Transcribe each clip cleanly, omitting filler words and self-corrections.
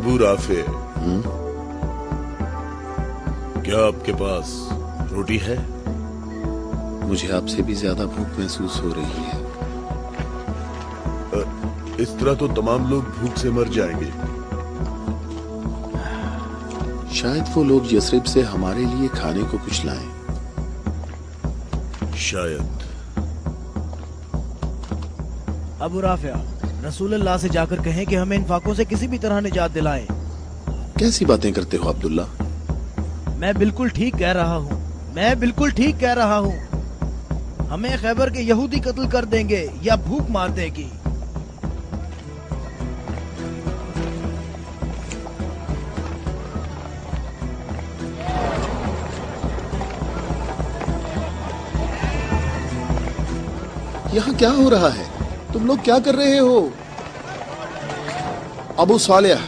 Abu Rafe, क्या आपके पास रोटी है? मुझे आपसे भी ज्यादा भूख महसूस हो रही है। इस तरह तो तमाम लोग भूख से मर जाएंगे। शायद वो लोग यसरिब से हमारे लिए खाने को कुछ लाएं। शायद। अबू राफिया, रसूलुल्लाह से जाकर कहें कि हमें इन फाकों से किसी भी तरह निजात दिलाएं। कैसी बातें करते हो अब्दुल्ला? मैं बिल्कुल ठीक कह रहा हूँ, मैं बिल्कुल ठीक कह रहा हूँ। हमें खैबर के यहूदी कत्ल कर देंगे या भूख मार देगी। यहाँ क्या हो रहा है? तुम लोग क्या कर रहे हो? अबू सालेह,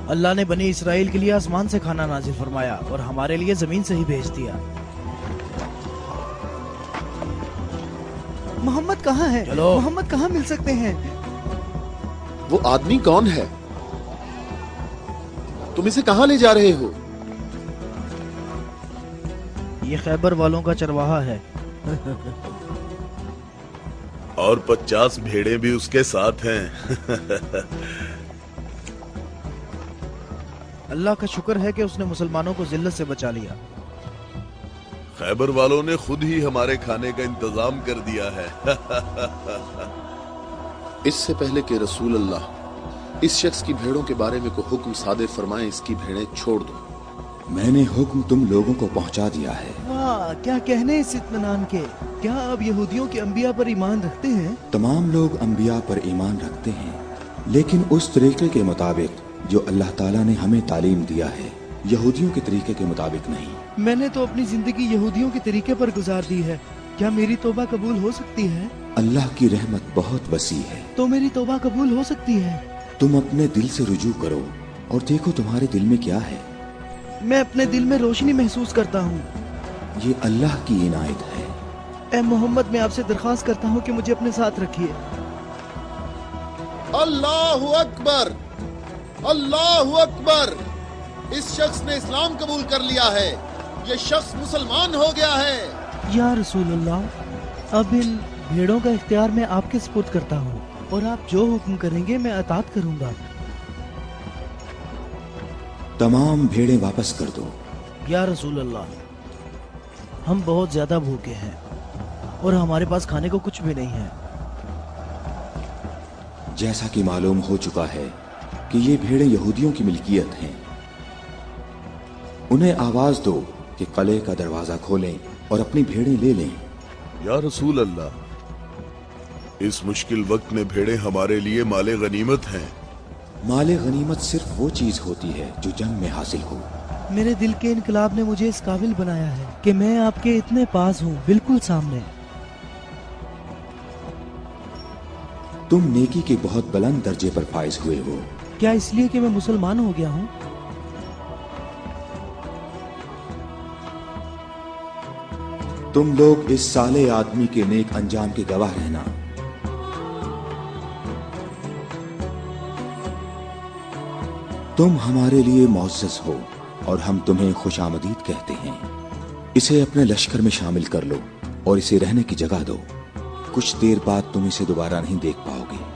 अल्लाह ने बनी इसराइल के लिए आसमान से खाना नाजिल फरमाया और हमारे लिए जमीन से ही भेज दिया। मोहम्मद कहाँ है? चलो। मोहम्मद कहाँ मिल सकते हैं? वो आदमी कौन है? तुम इसे कहाँ ले जा रहे हो? ये खैबर वालों का चरवाहा है। और 50 भेड़ें भी उसके साथ हैं। अल्लाह का शुक्र है कि उसने मुसलमानों को जिल्लत से बचा लिया। खैबर वालों ने खुद ही हमारे खाने का इंतजाम कर दिया है। इससे पहले कि रसूल अल्लाह इस शख्स की भेड़ों के बारे में को हुक्म सादे फरमाए, इसकी भेड़ें छोड़ दो। मैंने हुक्म तुम लोगों को पहुंचा दिया है। वाह, क्या कहने इस इत्मीनान के। क्या आप यहूदियों के अंबिया पर ईमान रखते हैं? तमाम लोग अंबिया पर ईमान रखते हैं, लेकिन उस तरीके के मुताबिक जो अल्लाह ताला ने हमें तालीम दिया है, यहूदियों के तरीके के मुताबिक नहीं। मैंने तो अपनी जिंदगी यहूदियों के तरीके पर गुजार दी है। क्या मेरी तौबा कबूल हो सकती है? अल्लाह की रहमत बहुत वसी है। तो मेरी तौबा कबूल हो सकती है? तुम अपने दिल से रुजू करो और देखो तुम्हारे दिल में क्या है। मैं अपने दिल में रोशनी महसूस करता हूँ। ये अल्लाह की इनायत है। ए मोहम्मद, मैं आपसे दरख्वास्त करता हूँ कि मुझे अपने साथ रखिए। अल्लाहु अकबर, अल्लाहु अकबर। इस शख्स ने इस्लाम कबूल कर लिया है। ये शख्स मुसलमान हो गया है। या रसूलुल्लाह, अब इन भेड़ों का इख्तियार मैं आपके सुपुर्द करता हूँ और आप जो हुक्म करेंगे मैं अतात करूंगा। तमाम भेड़ें वापस कर दो। या रसूल अल्लाह, हम बहुत ज्यादा भूखे हैं और हमारे पास खाने को कुछ भी नहीं है। जैसा कि मालूम हो चुका है कि ये भेड़ें यहूदियों की मिल्कियत हैं, उन्हें आवाज दो कि कले का दरवाजा खोलें और अपनी भेड़ें ले लें। या रसूल अल्लाह, इस मुश्किल वक्त में भेड़ें हमारे लिए माले गनीमत हैं। माले गनीमत सिर्फ वो चीज होती है जो जंग में हासिल हो। मेरे दिल के इनकलाब ने मुझे इस काबिल बनाया है कि मैं आपके इतने पास हूँ, बिल्कुल सामने। तुम नेकी के बहुत बुलंद दर्जे पर फाइज हुए हो। क्या इसलिए कि मैं मुसलमान हो गया हूँ? तुम लोग इस साले आदमी के नेक अंजाम के गवाह रहना। तुम हमारे लिए मुअज़्ज़ज़ हो और हम तुम्हें खुशामदीद कहते हैं। इसे अपने लश्कर में शामिल कर लो और इसे रहने की जगह दो। कुछ देर बाद तुम इसे दोबारा नहीं देख पाओगे।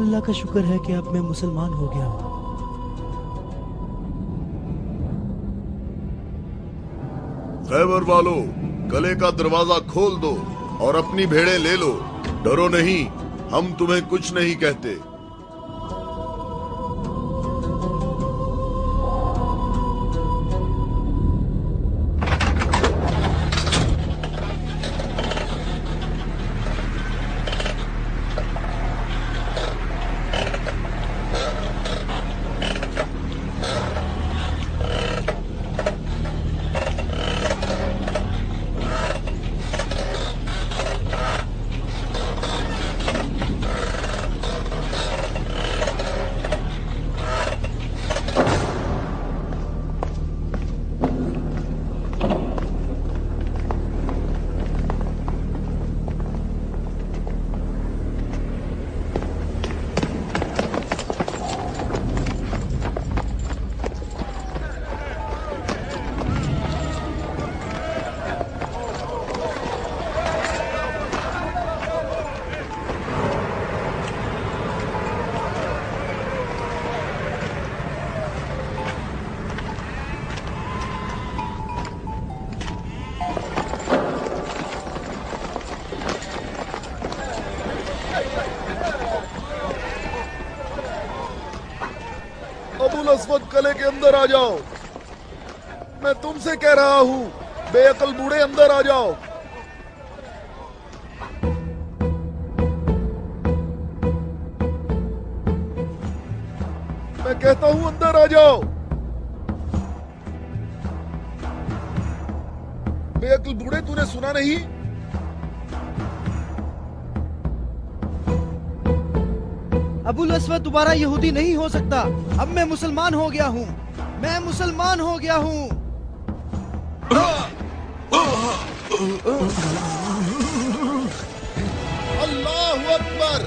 अल्लाह का शुक्र है कि अब मैं मुसलमान हो गया हूँ। खैबर वालों, कले का दरवाजा खोल दो और अपनी भेड़ें ले लो। डरो नहीं, हम तुम्हें कुछ नहीं कहते। अबुल अस्वद, कले के अंदर आ जाओ। मैं तुमसे कह रहा हूं, बेअकल बूढ़े अंदर आ जाओ। मैं कहता हूं अंदर आ जाओ। बेअकल बूढ़े, तूने सुना नहीं? अबुल अस्वद दोबारा यहूदी नहीं हो सकता। अब मैं मुसलमान हो गया हूँ। मैं मुसलमान हो गया हूँ। अल्लाहु अकबर।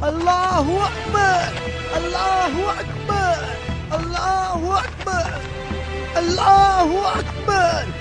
अल्लाहु अकबर, अल्लाहु अकबर, अल्लाहु अकबर, अल्लाहु अकबर।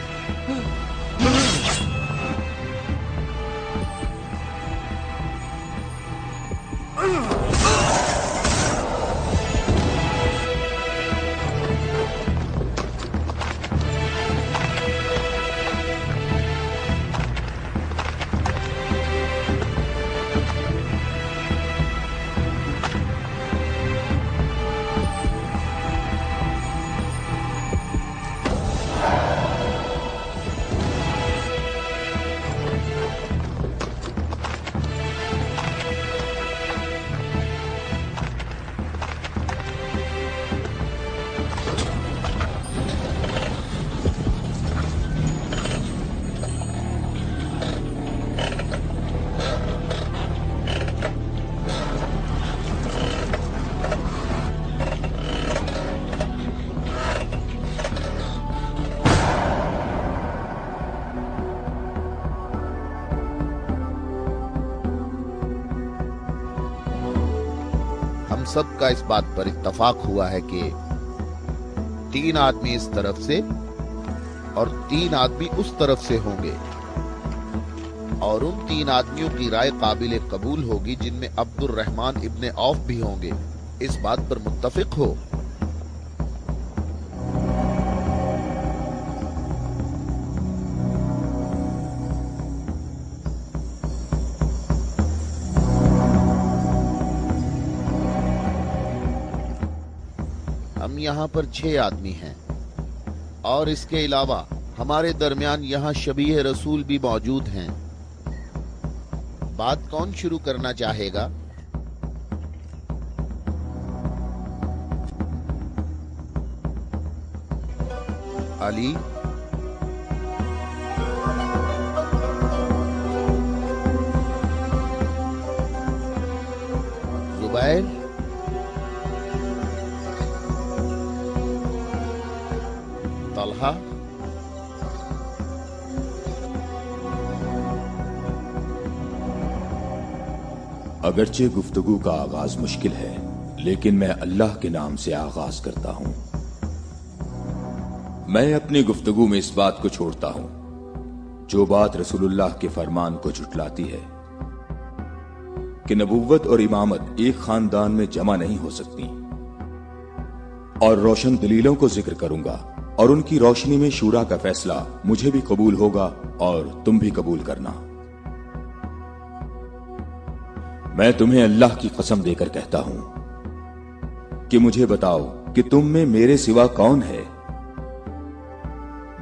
हम सब का इस बात पर इत्तफाक हुआ है कि 3 आदमी इस तरफ से और 3 आदमी उस तरफ से होंगे, और उन 3 आदमियों की राय काबिल कबूल होगी जिनमें अब्दुर रहमान इब्ने औफ भी होंगे। इस बात पर मुत्तफिक हो? हम यहाँ पर 6 आदमी हैं, और इसके अलावा हमारे दरमियान यहाँ शबीह रसूल भी मौजूद हैं। बात कौन शुरू करना चाहेगा? अली? जुबैर? तलहा? अगरचे गुफ्तगू का आगाज मुश्किल है, लेकिन मैं अल्लाह के नाम से आगाज करता हूं। मैं अपनी गुफ्तगू में इस बात को छोड़ता हूं जो बात रसूलुल्लाह के फरमान को झुटलाती है कि नबुव्वत और इमामत एक खानदान में जमा नहीं हो सकती, और रोशन दलीलों को जिक्र करूंगा और उनकी रोशनी में शूरा का फैसला मुझे भी कबूल होगा और तुम भी कबूल करना। मैं तुम्हें अल्लाह की कसम देकर कहता हूं कि मुझे बताओ कि तुम में मेरे सिवा कौन है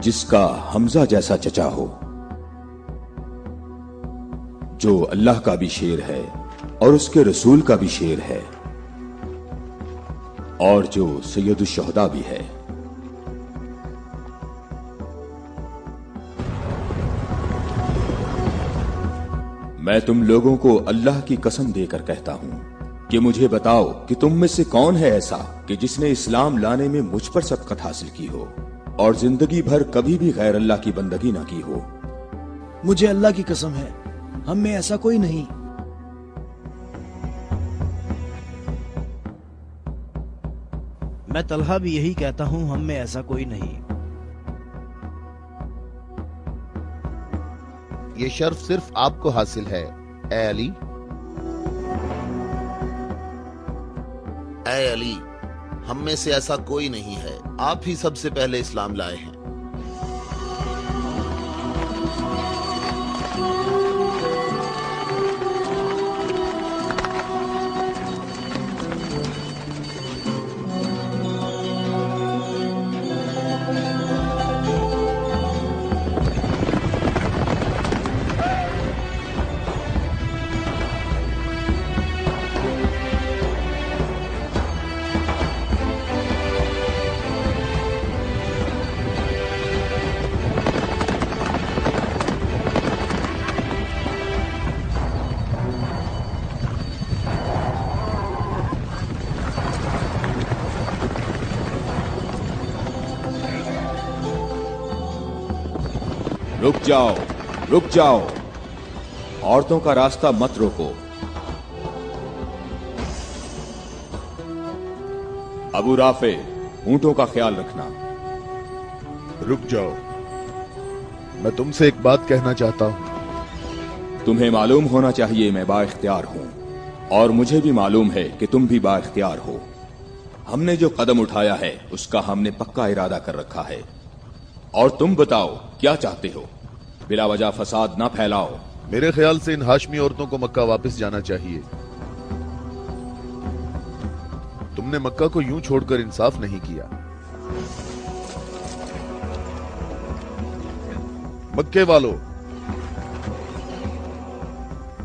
जिसका हमजा जैसा चचा हो, जो अल्लाह का भी शेर है और उसके रसूल का भी शेर है और जो सैयदुश शुहदा भी है। मैं तुम लोगों को अल्लाह की कसम देकर कहता हूं कि मुझे बताओ कि तुम में से कौन है ऐसा कि जिसने इस्लाम लाने में मुझ पर सबकत हासिल की हो और जिंदगी भर कभी भी गैर अल्लाह की बंदगी ना की हो। मुझे अल्लाह की कसम है, हम में ऐसा कोई नहीं। मैं तलहा भी यही कहता हूं, हम में ऐसा कोई नहीं। ये शर्फ सिर्फ आपको हासिल है ए अली। ऐ अली, हम में से ऐसा कोई नहीं है, आप ही सबसे पहले इस्लाम लाए हैं। रुक जाओ, औरतों का रास्ता मत रोको। अबू राफे, ऊंटों का ख्याल रखना। रुक जाओ, मैं तुमसे एक बात कहना चाहता हूं। तुम्हें मालूम होना चाहिए मैं बाइख्तियार हूं और मुझे भी मालूम है कि तुम भी बाइख्तियार हो। हमने जो कदम उठाया है उसका हमने पक्का इरादा कर रखा है। और तुम बताओ क्या चाहते हो? बिला वजह फसाद ना फैलाओ। मेरे ख्याल से इन हाशमी औरतों को मक्का वापस जाना चाहिए। तुमने मक्का को यूं छोड़कर इंसाफ नहीं किया। मक्के वालों,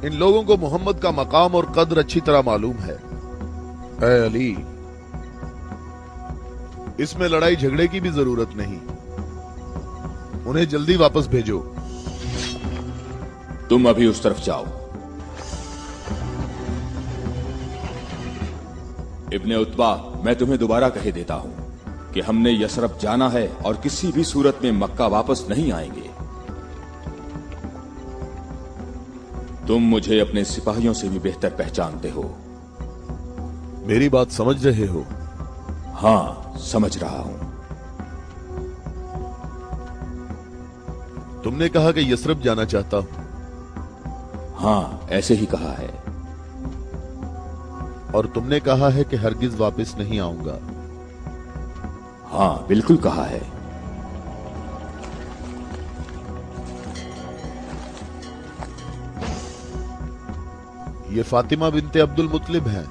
इन लोगों को मोहम्मद का मकाम और कद्र अच्छी तरह मालूम है। ऐ अली, इसमें लड़ाई झगड़े की भी जरूरत नहीं। उन्हें जल्दी वापस भेजो। तुम अभी उस तरफ जाओ। इब्ने उतबा, मैं तुम्हें दोबारा कह देता हूं कि हमने यसरब जाना है और किसी भी सूरत में मक्का वापस नहीं आएंगे। तुम मुझे अपने सिपाहियों से भी बेहतर पहचानते हो। मेरी बात समझ रहे हो? हां, समझ रहा हूं। तुमने कहा कि यसरब जाना चाहता हूं। हां, ऐसे ही कहा है। और तुमने कहा है कि हरगिज वापस नहीं आऊंगा। हां, बिल्कुल कहा है। ये फातिमा बिनते अब्दुल मुत्तलिब हैं।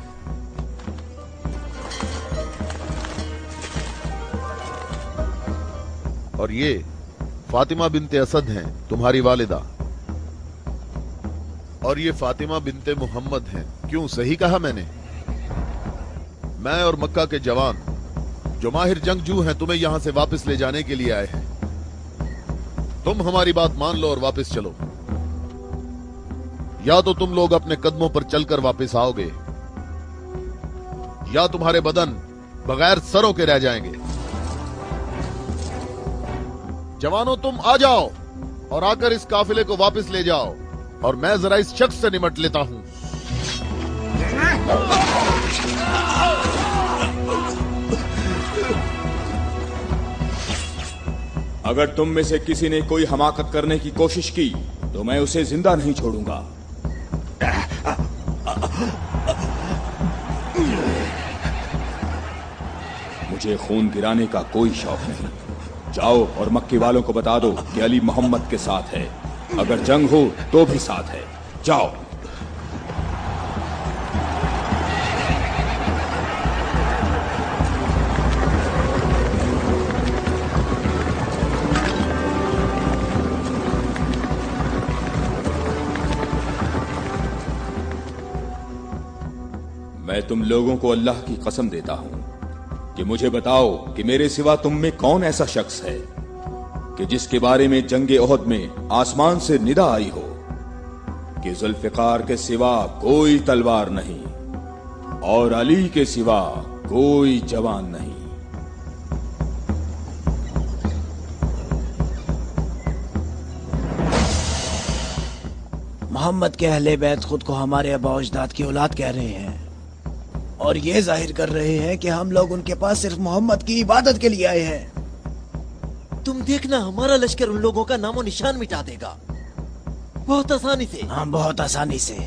और ये फातिमा बिनते असद हैं, तुम्हारी वालिदा। और ये फातिमा बिनते मोहम्मद हैं। क्यों, सही कहा मैंने? मैं और मक्का के जवान जो माहिर जंगजू हैं तुम्हें यहां से वापस ले जाने के लिए आए हैं। तुम हमारी बात मान लो और वापस चलो, या तो तुम लोग अपने कदमों पर चलकर वापस आओगे या तुम्हारे बदन बगैर सरों के रह जाएंगे। जवानों, तुम आ जाओ और आकर इस काफिले को वापस ले जाओ और मैं जरा इस शख्स से निमट लेता हूं। अगर तुम में से किसी ने कोई हमाकत करने की कोशिश की तो मैं उसे जिंदा नहीं छोड़ूंगा। मुझे खून गिराने का कोई शौक नहीं। जाओ और मक्के वालों को बता दो कि अली मोहम्मद के साथ है, अगर जंग हो तो भी साथ है। जाओ। मैं तुम लोगों को अल्लाह की कसम देता हूं कि मुझे बताओ कि मेरे सिवा तुम में कौन ऐसा शख्स है कि जिसके बारे में जंगे ओहद में आसमान से निदा आई हो कि जुल्फिकार के सिवा कोई तलवार नहीं और अली के सिवा कोई जवान नहीं। मोहम्मद के अहले बैत खुद को हमारे आबा अजदाद की औलाद कह रहे हैं और ये जाहिर कर रहे हैं कि हम लोग उनके पास सिर्फ मोहम्मद की इबादत के लिए आए हैं। तुम देखना, हमारा लश्कर उन लोगों का नामो निशान मिटा देगा, बहुत आसानी से। हाँ, बहुत आसानी से।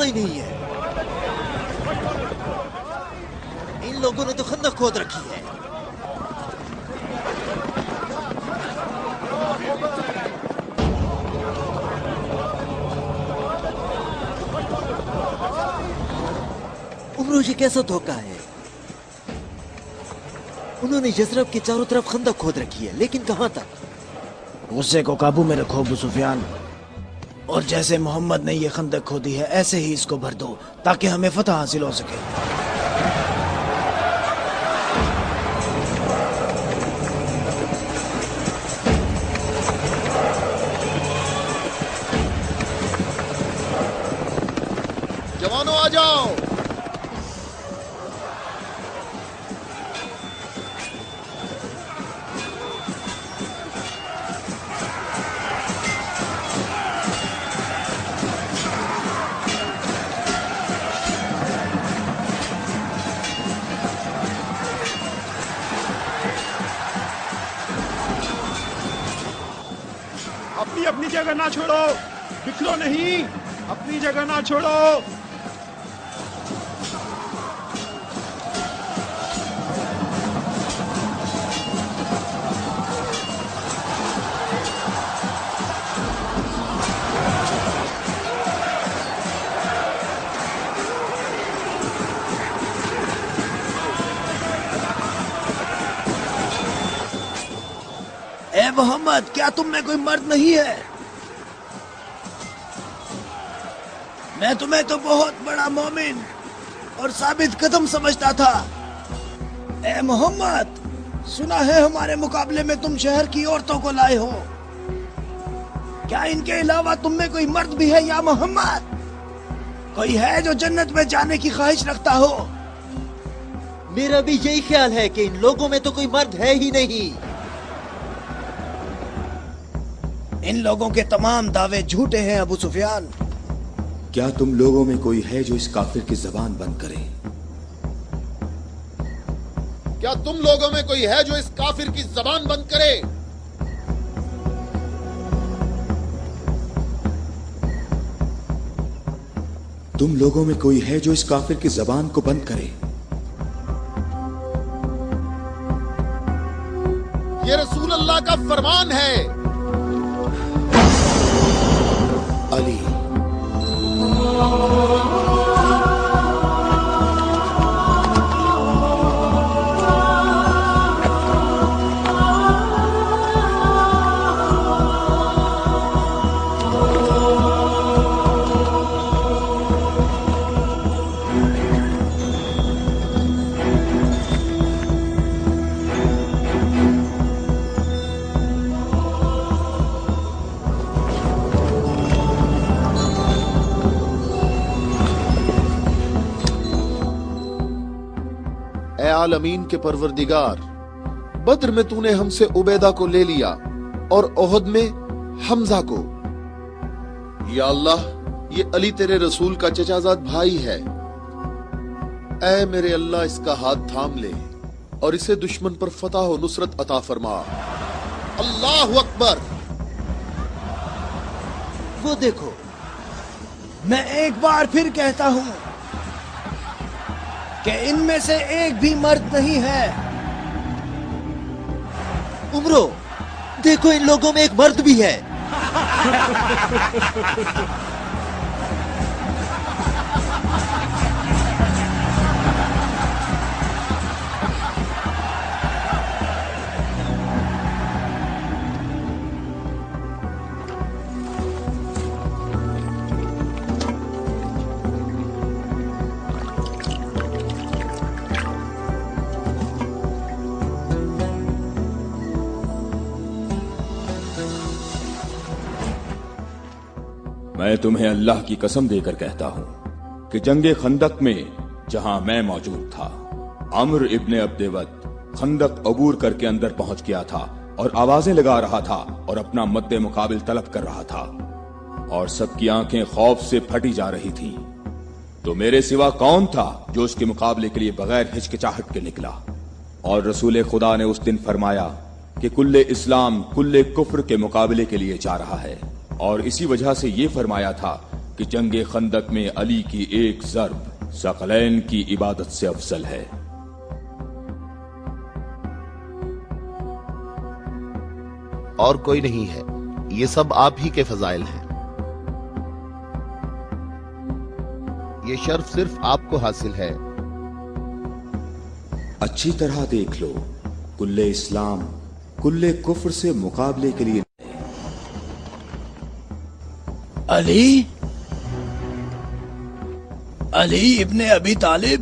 ही नहीं है, इन लोगों ने तो खंदक खोद रखी है। उमरो, ये कैसा धोखा है? उन्होंने यज़रब के चारों तरफ खंदक खोद रखी है, लेकिन कहां तक? गुस्से को काबू में रखो अबू सुफियान, और जैसे मोहम्मद ने ये खंदक खोदी है ऐसे ही इसको भर दो ताकि हमें फतह हासिल हो सके। जवानों आ जाओ। अपनी अपनी जगह ना छोड़ो, बिखरो नहीं, अपनी जगह ना छोड़ो। ए मोहम्मद, क्या तुम में कोई मर्द नहीं है? मैं तुम्हें तो बहुत बड़ा मोमिन और साबित कदम समझता था। ए मोहम्मद, सुना है हमारे मुकाबले में तुम शहर की औरतों को लाए हो। क्या इनके अलावा तुम में कोई मर्द भी है या मोहम्मद? कोई है जो जन्नत में जाने की ख्वाहिश रखता हो? मेरा भी यही ख्याल है कि इन लोगों में तो कोई मर्द है ही नहीं। इन लोगों के तमाम दावे झूठे हैं अबू सुफियान। क्या तुम लोगों में कोई है जो इस काफिर की जबान बंद करे? क्या तुम लोगों में कोई है जो इस काफिर की जबान बंद करे? तुम लोगों में कोई है जो इस काफिर की जबान को बंद करे? ये रसूल अल्लाह का फरमान है। अली, ए आलमीन के परवरदिगार, बद्र में तूने हमसे उबैदा को ले लिया और ओहद में हमजा को। या अल्लाह, ये अली तेरे रसूल का चचाजाद भाई है। اے میرے اللہ اس کا ہاتھ تھام لے اور اسے دشمن پر فتح و نصرت عطا فرما. اللہ اکبر. وہ دیکھو. میں ایک بار پھر کہتا ہوں کہ ان میں سے ایک بھی مرد نہیں ہے. عمرو دیکھو ان لوگوں میں ایک مرد بھی ہے. میں تمہیں اللہ کی قسم دے کر کہتا ہوں کہ جنگ خندق میں جہاں میں موجود تھا، عمرو ابن عبدود خندق عبور کر کے اندر پہنچ گیا تھا اور آوازیں لگا رہا تھا اور اپنا مد مقابل طلب کر رہا تھا، اور سب کی آنکھیں خوف سے پھٹی جا رہی تھیں. تو میرے سوا کون تھا جو اس کے مقابلے کے لیے بغیر ہچکچاہٹ کے نکلا؟ اور رسول خدا نے اس دن فرمایا کہ کل اسلام کل کفر کے مقابلے کے لیے جا رہا ہے، اور اسی وجہ سے یہ فرمایا تھا کہ جنگ خندق میں علی کی ایک ضرب ثقلین کی عبادت سے افضل ہے. اور کوئی نہیں ہے، یہ سب آپ ہی کے فضائل ہیں. یہ شرف صرف آپ کو حاصل ہے. اچھی طرح دیکھ لو، کل اسلام کل کفر سے مقابلے کے لیے. علی ابن ابی طالب.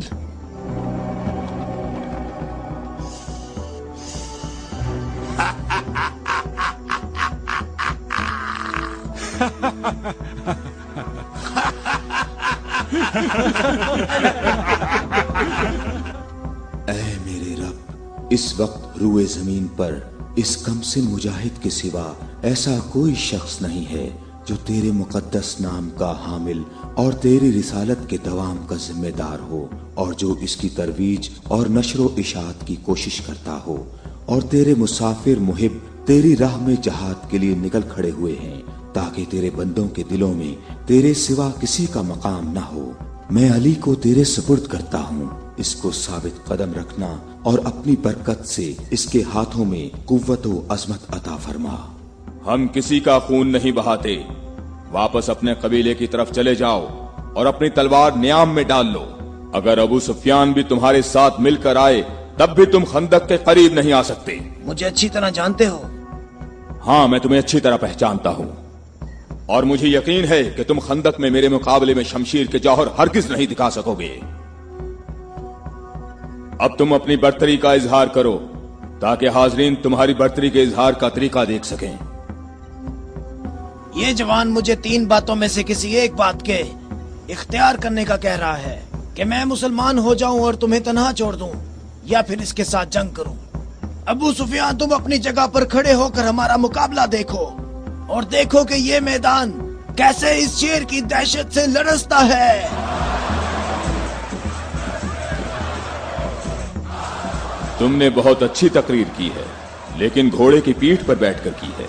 اے میرے رب، اس وقت روئے زمین پر اس کمسن مجاہد کے سوا ایسا کوئی شخص نہیں ہے جو تیرے مقدس نام کا حامل اور تیری رسالت کے دوام کا ذمہ دار ہو، اور جو اس کی ترویج اور نشر و اشاعت کی کوشش کرتا ہو، اور تیرے مسافر محب تیری راہ میں جہاد کے لیے نکل کھڑے ہوئے ہیں تاکہ تیرے بندوں کے دلوں میں تیرے سوا کسی کا مقام نہ ہو. میں علی کو تیرے سپرد کرتا ہوں، اس کو ثابت قدم رکھنا اور اپنی برکت سے اس کے ہاتھوں میں قوت و عظمت عطا فرما. ہم کسی کا خون نہیں بہاتے. واپس اپنے قبیلے کی طرف چلے جاؤ اور اپنی تلوار نیام میں ڈال لو. اگر ابو سفیان بھی تمہارے ساتھ مل کر آئے تب بھی تم خندق کے قریب نہیں آ سکتے. مجھے اچھی طرح جانتے ہو. ہاں، میں تمہیں اچھی طرح پہچانتا ہوں، اور مجھے یقین ہے کہ تم خندق میں میرے مقابلے میں شمشیر کے جوہر ہرگز نہیں دکھا سکو گے. اب تم اپنی برتری کا اظہار کرو تاکہ حاضرین تمہاری برتری کے اظہار کا طریقہ دیکھ سکیں. یہ جوان مجھے 3 باتوں میں سے کسی ایک بات کے اختیار کرنے کا کہہ رہا ہے کہ میں مسلمان ہو جاؤں اور تمہیں تنہا چھوڑ دوں، یا پھر اس کے ساتھ جنگ کروں. ابو سفیان، تم اپنی جگہ پر کھڑے ہو کر ہمارا مقابلہ دیکھو اور دیکھو کہ یہ میدان کیسے اس شیر کی دہشت سے لرزتا ہے. تم نے بہت اچھی تقریر کی ہے، لیکن گھوڑے کی پیٹھ پر بیٹھ کر کی ہے.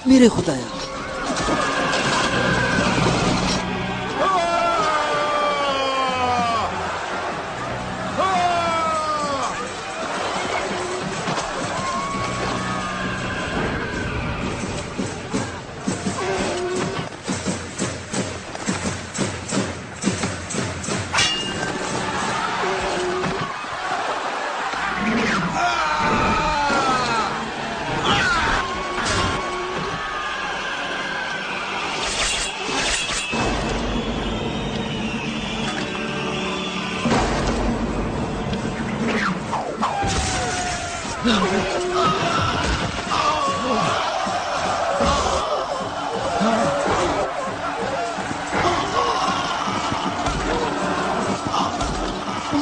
میرے خدایا،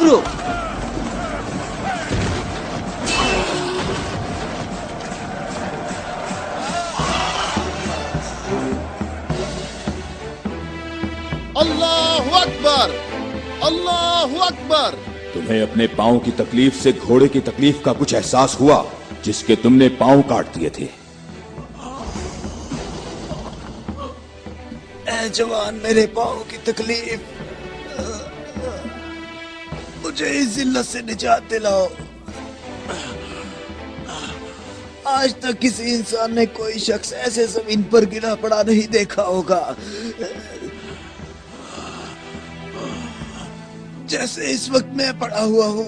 अमरू अल्लाहु अकबर, अल्लाहु अकबर। तुम्हें अपने पांव की तकलीफ से घोड़े की तकलीफ का कुछ एहसास हुआ जिसके तुमने पांव काट दिए थे? ए जवान, मेरे पाँव की तकलीफ, मुझे इस जिल्लत से निजात दिलाओ। आज तक किसी इंसान ने कोई शख्स ऐसे जमीन पर गिरा पड़ा नहीं देखा होगा जैसे इस वक्त मैं पड़ा हुआ हूँ।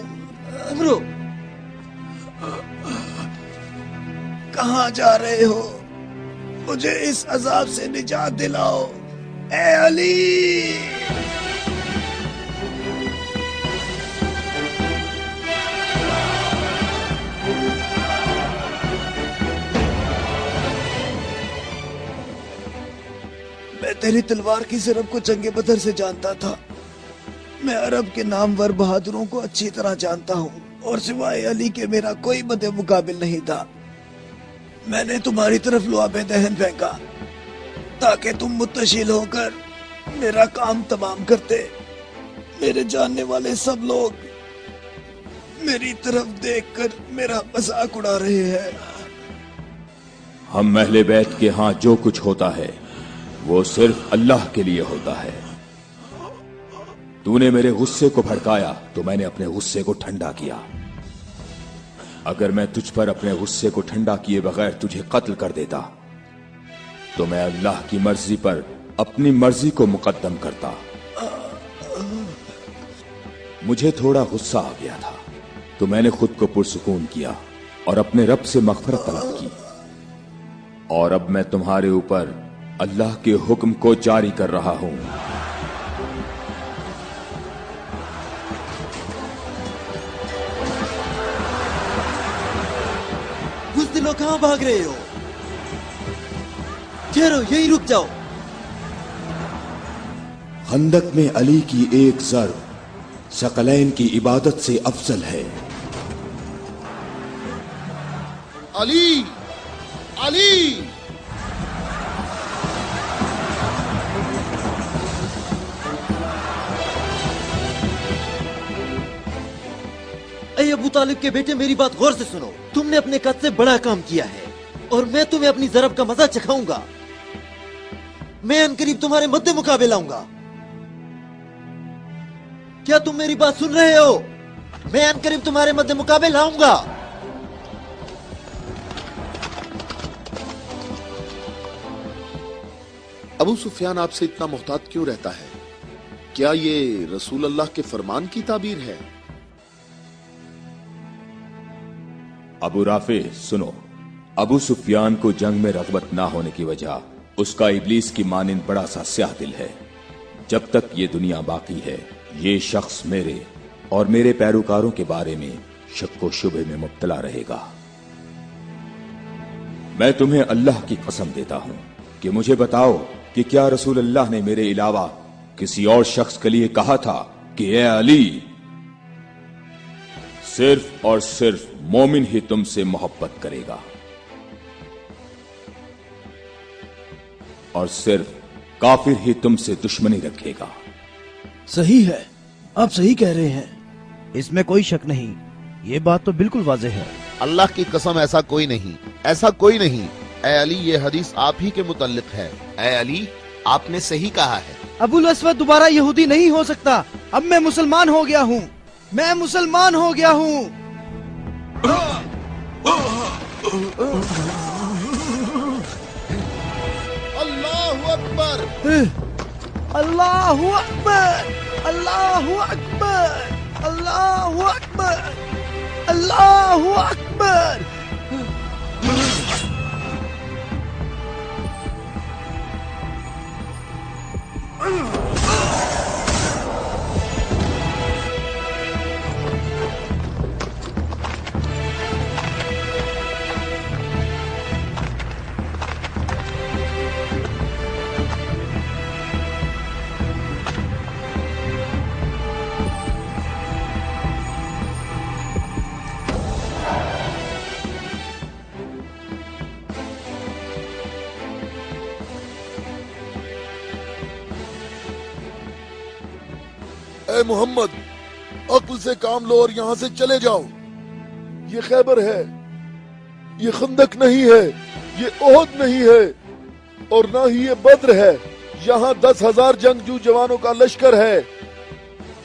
अमरू कहाँ जा रहे हो? मुझे इस अजाब से निजात दिलाओ, ए अली। मैं तेरी तलवार की ज़रब को जंगे बदर से जानता था। मैं अरब के नामवर बहादुरों को अच्छी तरह जानता हूँ और सिवाय अली के मेरा कोई मदे मुकाबिल नहीं था। मैंने तुम्हारी तरफ लुआबे दहन फेंका ताकि तुम मुत्तशिल होकर मेरा काम तमाम करते। मेरे जानने वाले सब लोग मेरी तरफ देखकर मेरा मजाक उड़ा रहे हैं। हम अहले बैत के यहाँ जो कुछ होता है वो सिर्फ अल्लाह के लिए होता है। तूने मेरे गुस्से को भड़काया तो मैंने अपने गुस्से को ठंडा किया। अगर मैं तुझ पर अपने गुस्से को ठंडा किए बगैर तुझे कत्ल कर देता तो मैं अल्लाह की मर्जी पर अपनी मर्जी को मुकद्दम करता। मुझे थोड़ा गुस्सा आ गया था तो मैंने खुद को पुरसुकून किया और अपने रब से मग़फ़िरत तलब की। और अब मैं तुम्हारे ऊपर अल्लाह के हुक्म को जारी कर रहा हूं। बुज़दिलों कहां भाग रहे हो? ठहरो, यहीं रुक जाओ। खंदक में अली की एक ज़र्ब सकलैन की इबादत से अफजल है। अली, अली। ऐ अबू तालिब के बेटे, मेरी बात गौर से सुनो। तुमने अपने कद से बड़ा काम किया है और मैं तुम्हें अपनी ज़रब का मजा चखाऊंगा। मैं अनकरीब तुम्हारे मद्दे मुकाबले लाऊंगा। क्या तुम मेरी बात सुन रहे हो? मैं अनकरीब तुम्हारे मद्दे मुकाबले लाऊंगा। अबू सुफियान आपसे इतना मोहतात क्यों रहता है? क्या ये रसूल अल्लाह के फरमान की ताबीर है? अबू राफे सुनो, अबू सुफियान को जंग में रग़बत ना होने की वजह उसका इब्लीस की मानिंद बड़ा सा स्याह दिल है। जब तक ये दुनिया बाकी है ये शख्स मेरे और मेरे पैरोकारों के बारे में शक व शुबे में मुब्तला रहेगा। मैं तुम्हें अल्लाह की कसम देता हूं कि मुझे बताओ कि क्या रसूल अल्लाह ने मेरे अलावा किसी और शख्स के लिए कहा था कि ए अली, सिर्फ और सिर्फ मोमिन ही तुमसे मोहब्बत करेगा और सिर्फ काफिर ही तुमसे दुश्मनी रखेगा। सही है, आप सही कह रहे हैं। इसमें कोई शक नहीं, ये बात तो बिल्कुल वाज़ेह है। अल्लाह की कसम, ऐसा कोई नहीं, ऐसा कोई नहीं। ए अली, ये हदीस आप ही के मुतल्लिक है। ए अली, आपने सही कहा है। अबुल अस्वद दोबारा यहूदी नहीं हो सकता। अब मैं मुसलमान हो गया हूँ, मैं मुसलमान हो गया हूँ। अल्लाहु अकबर, अल्लाहु अकबर, अल्लाहु अकबर, अल्लाहु अकबर, अल्लाहु अकबर। اے محمد، عقل سے کام لو اور یہاں سے چلے جاؤ. یہ خیبر ہے، یہ خندق نہیں ہے، یہ احد نہیں ہے، اور نہ ہی یہ بدر ہے. یہاں 10,000 جنگجو جوانوں کا لشکر ہے.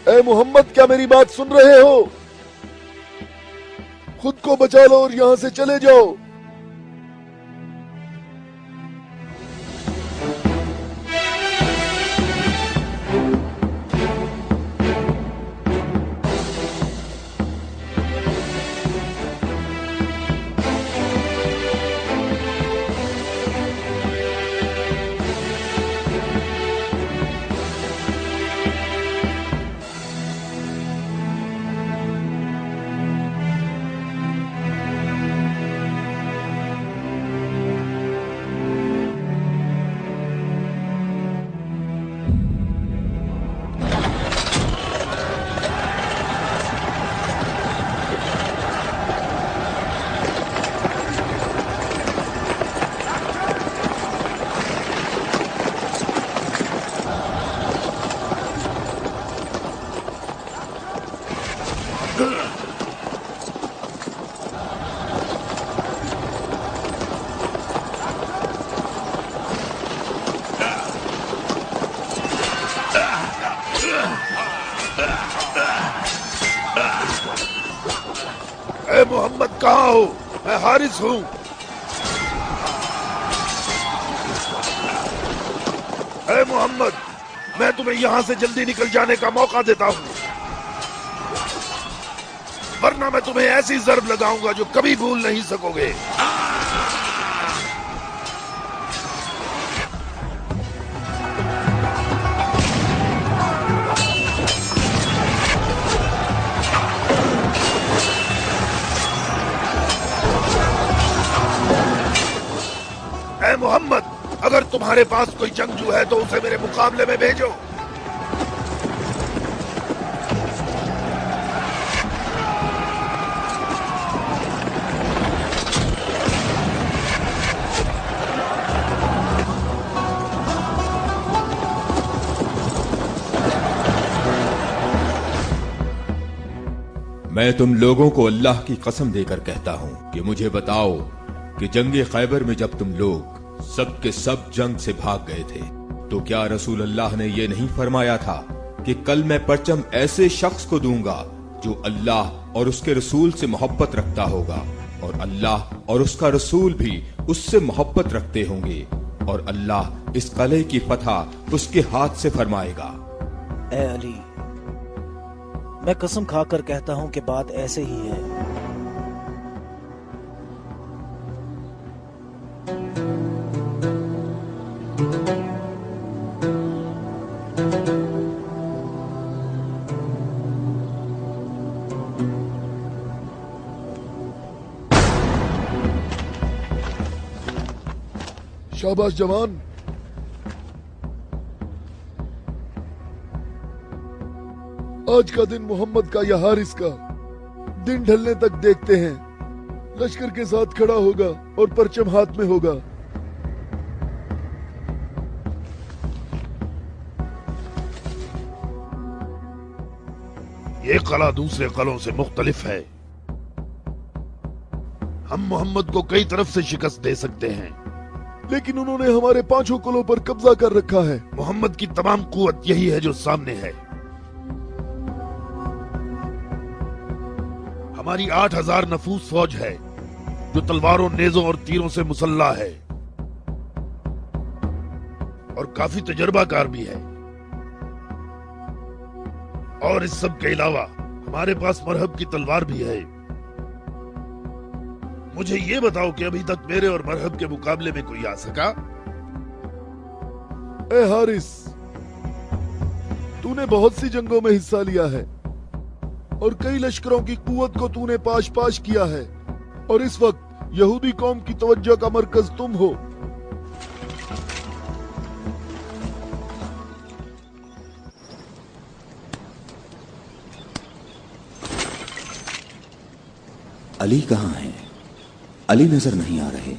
اے محمد، کیا میری بات سن رہے ہو؟ خود کو بچا لو اور یہاں سے چلے جاؤ. اے محمد، کہاں ہو؟ میں حارث ہوں. اے محمد، میں تمہیں یہاں سے جلدی نکل جانے کا موقع دیتا ہوں، ورنہ میں تمہیں ایسی ضرب لگاؤں گا جو کبھی بھول نہیں سکو گے. اے محمد، اگر تمہارے پاس کوئی جنگجو ہے تو اسے میرے مقابلے میں بھیجو. میں تم لوگوں کو اللہ کی قسم دے کر کہتا ہوں کہ مجھے بتاؤ کہ جنگ خیبر میں جب تم لوگ سب کے سب جنگ سے بھاگ گئے تھے تو کیا رسول اللہ نے یہ نہیں فرمایا تھا کہ کل میں پرچم ایسے شخص کو دوں گا جو اللہ اور اس کے رسول سے محبت رکھتا ہوگا، اور اللہ اور اس کا رسول بھی اس سے محبت رکھتے ہوں گے، اور اللہ اس قلعے کی فتح اس کے ہاتھ سے فرمائے گا. اے علی، میں قسم کھا کر کہتا ہوں کہ بات ایسے ہی ہے. شاباش جوان. آج کا دن محمد کا یا حارث کا دن ڈھلنے تک دیکھتے ہیں. لشکر کے ساتھ کھڑا ہوگا اور پرچم ہاتھ میں ہوگا. یہ قلعہ دوسرے قلعوں سے مختلف ہے. ہم محمد کو کئی طرف سے شکست دے سکتے ہیں، لیکن انہوں نے ہمارے 5 قلعوں پر قبضہ کر رکھا ہے. محمد کی تمام قوت یہی ہے جو سامنے ہے. ہماری 8,000 نفوس فوج ہے جو تلواروں، نیزوں اور تیروں سے مسلح ہے، اور کافی تجربہ کار بھی ہے. اور اس سب کے علاوہ ہمارے پاس مرہب کی تلوار بھی ہے. مجھے یہ بتاؤ کہ ابھی تک میرے اور مرہب کے مقابلے میں کوئی آ سکا؟ اے حارث، تو نے بہت سی جنگوں میں حصہ لیا ہے اور کئی لشکروں کی قوت کو تو نے پاش پاش کیا ہے، اور اس وقت یہودی قوم کی توجہ کا مرکز تم ہو. علی کہاں ہیں؟ علی نظر نہیں آ رہے.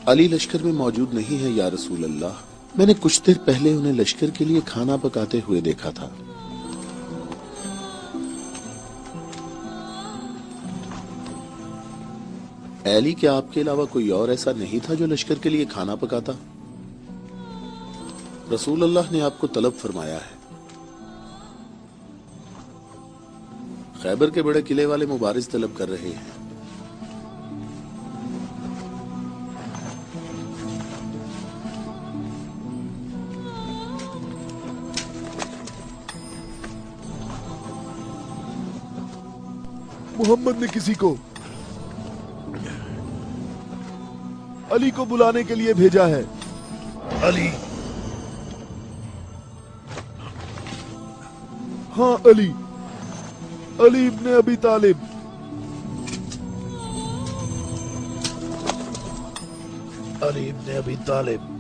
علی لشکر میں موجود نہیں ہے یا رسول اللہ. میں نے کچھ دیر پہلے انہیں لشکر کے لیے کھانا پکاتے ہوئے دیکھا تھا. علی کیا آپ کے علاوہ کوئی اور ایسا نہیں تھا جو لشکر کے لیے کھانا پکاتا؟ رسول اللہ نے آپ کو طلب فرمایا ہے. خیبر کے بڑے قلعے والے مبارز طلب کر رہے ہیں. محمد نے کسی کو علی کو بلانے کے لیے بھیجا ہے. علی؟ ہاں علی ابن ابی طالب. علی ابن ابی طالب.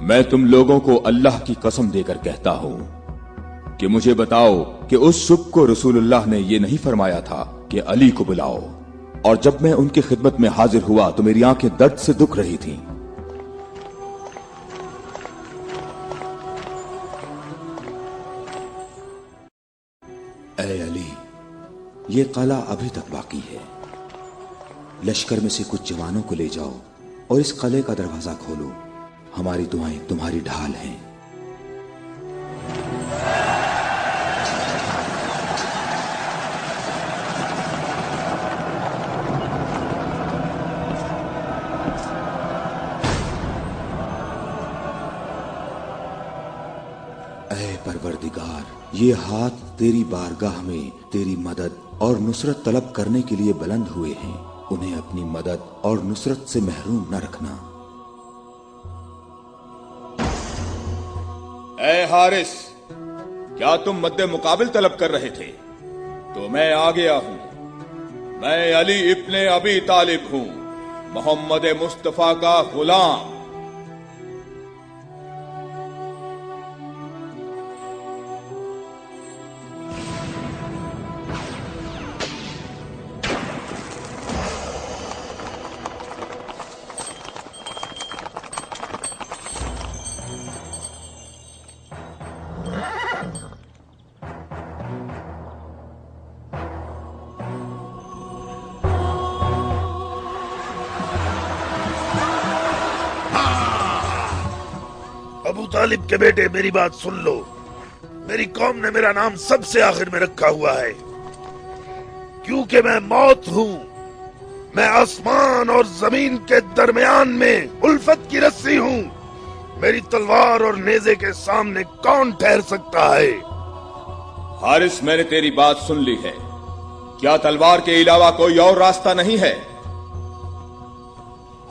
میں تم لوگوں کو اللہ کی قسم دے کر کہتا ہوں کہ مجھے بتاؤ کہ اس صبح کو رسول اللہ نے یہ نہیں فرمایا تھا کہ علی کو بلاؤ، اور جب میں ان کی خدمت میں حاضر ہوا تو میری آنکھیں درد سے دکھ رہی تھیں. اے علی، یہ قلعہ ابھی تک باقی ہے. لشکر میں سے کچھ جوانوں کو لے جاؤ اور اس قلعے کا دروازہ کھولو. ہماری دعائیں تمہاری ڈھال ہیں. اے پروردگار، یہ ہاتھ تیری بارگاہ میں تیری مدد اور نصرت طلب کرنے کے لیے بلند ہوئے ہیں. انہیں اپنی مدد اور نصرت سے محروم نہ رکھنا. اے حارث، کیا تم مد مقابل طلب کر رہے تھے؟ تو میں آ گیا ہوں. میں علی ابن ابی طالب ہوں، محمد مصطفیٰ کا غلام. ابو طالب کے بیٹے، میری بات سن لو. میری قوم نے میرا نام سب سے آخر میں رکھا ہوا ہے کیونکہ میں موت ہوں. میں آسمان اور زمین کے درمیان میں الفت کی رسی ہوں. میری تلوار اور نیزے کے سامنے کون ٹھہر سکتا ہے؟ حارث، میں نے تیری بات سن لی ہے. کیا تلوار کے علاوہ کوئی اور راستہ نہیں ہے؟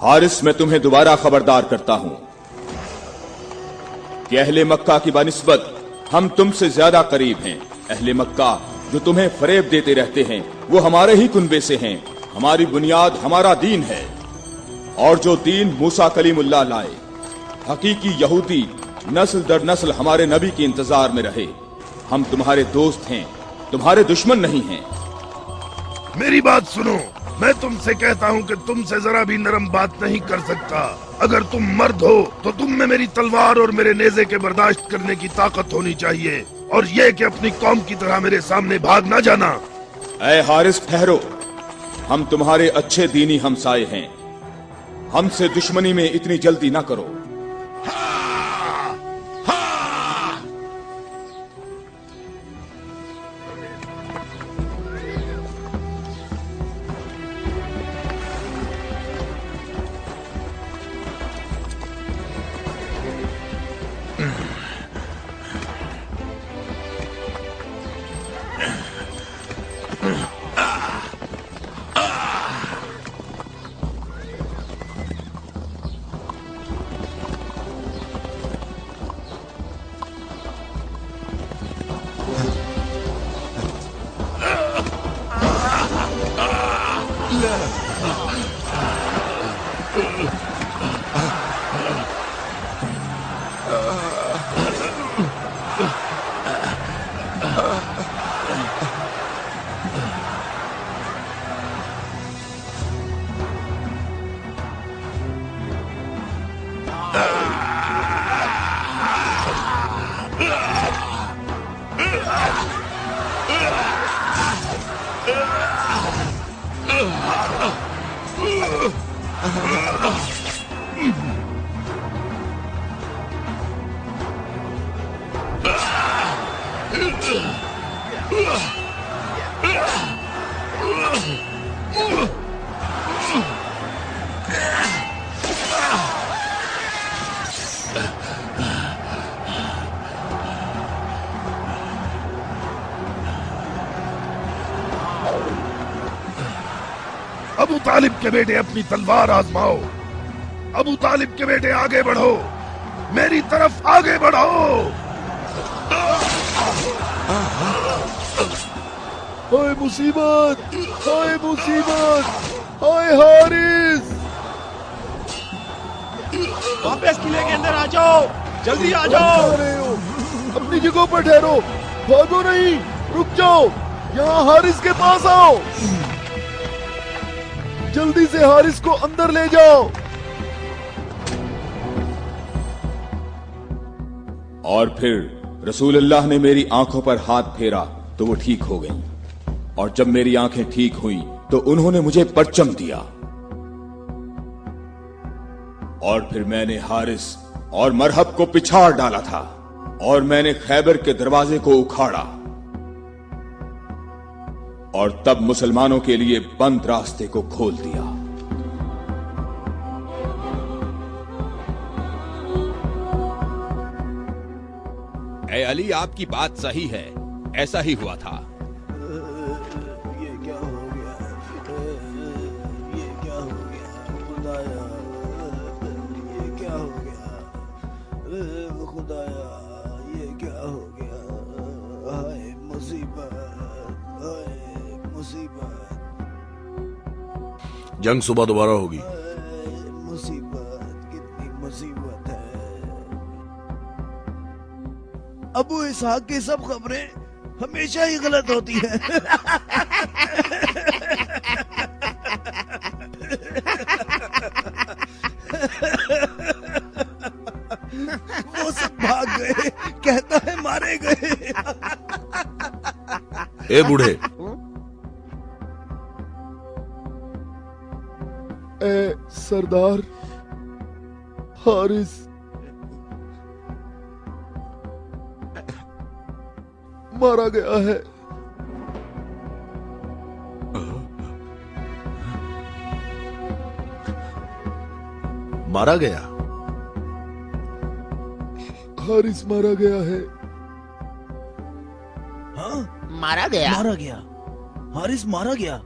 حارث، میں تمہیں دوبارہ خبردار کرتا ہوں کہ اہل مکہ کی بنسبت ہم تم سے زیادہ قریب ہیں. اہل مکہ جو تمہیں فریب دیتے رہتے ہیں وہ ہمارے ہی کنبے سے ہیں. ہماری بنیاد ہمارا دین ہے، اور جو دین موسیٰ کلیم اللہ لائے، حقیقی یہودی نسل در نسل ہمارے نبی کے انتظار میں رہے. ہم تمہارے دوست ہیں، تمہارے دشمن نہیں ہیں. میری بات سنو. میں تم سے کہتا ہوں کہ تم سے ذرا بھی نرم بات نہیں کر سکتا. اگر تم مرد ہو تو تم میں میری تلوار اور میرے نیزے کے برداشت کرنے کی طاقت ہونی چاہیے، اور یہ کہ اپنی قوم کی طرح میرے سامنے بھاگ نہ جانا. اے حارث، ٹھہرو. ہم تمہارے اچھے دینی ہمسائے ہیں. ہم سے دشمنی میں اتنی جلدی نہ کرو. अबू तालिब के बेटे अपनी तलवार आजमाओ। अबू तालिब के बेटे आगे बढ़ो, मेरी तरफ आगे बढ़ो। हाय मुसीबत, हाय मुसीबत, हाय हारिस। वापस किले के अंदर आ जाओ, जल्दी आ जाओ। अपनी जगह पर ठहरो, भागो नहीं, रुक जाओ। यहाँ हारिस के पास आओ, जल्दी से हारिस को अंदर ले जाओ। और फिर रसूलुल्लाह ने मेरी आंखों पर हाथ फेरा तो वो ठीक हो गई, और जब मेरी आंखें ठीक हुई तो उन्होंने मुझे परचम दिया। और फिर मैंने हारिस और मरहब को पिछाड़ डाला था, और मैंने खैबर के दरवाजे को उखाड़ा, और तब मुसलमानों के लिए बंद रास्ते को खोल दिया। ए अली, आपकी बात सही है, ऐसा ही हुआ था। ये क्या हो गया? ये क्या हो गया? खुदाया, ये क्या हो गया? खुदाया, ये क्या हो गया? हाय मुसीबत, हाय मुसीबत, जंग सुबह दोबारा होगी। मुसीबत, कितनी मुसीबत है। अबू इसहाक की सब खबरें हमेशा ही गलत होती हैं। वो सब भाग गए, कहता है मारे गए। ए बूढ़े, ए सरदार, हारिस मारा गया है। मारा गया? हारिस मारा गया है। हाँ, मारा गया? मारा गया, हारिस मारा गया।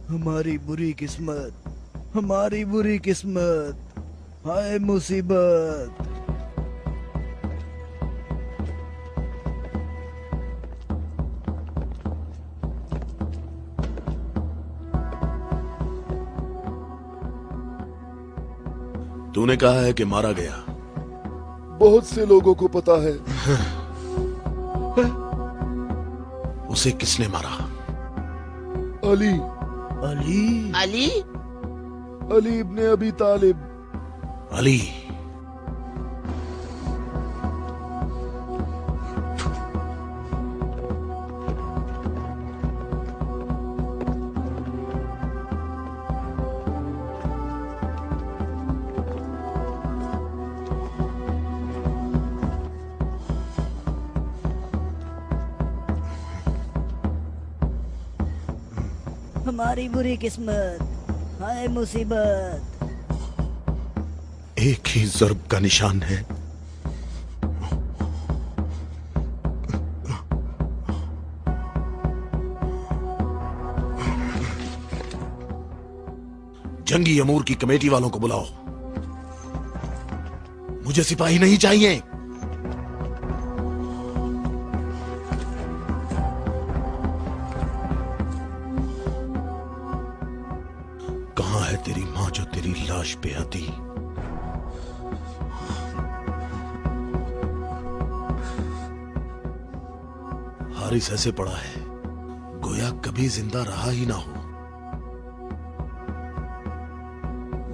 हमारी बुरी किस्मत, हमारी बुरी किस्मत, हाय मुसीबत। तूने कहा है कि मारा गया। बहुत से लोगों को पता है। उसे किसने मारा? अली, अली, अली? अली इब्ने अबी तालिब। अली? हमारी बुरी किस्मत, हाय मुसीबत। एक ही ज़र्ब का निशान है। जंगी अमूर की कमेटी वालों को बुलाओ। मुझे सिपाही नहीं चाहिए। कहां है तेरी मां जो तेरी लाश पे आती? हारिस ऐसे पड़ा है गोया कभी जिंदा रहा ही ना हो।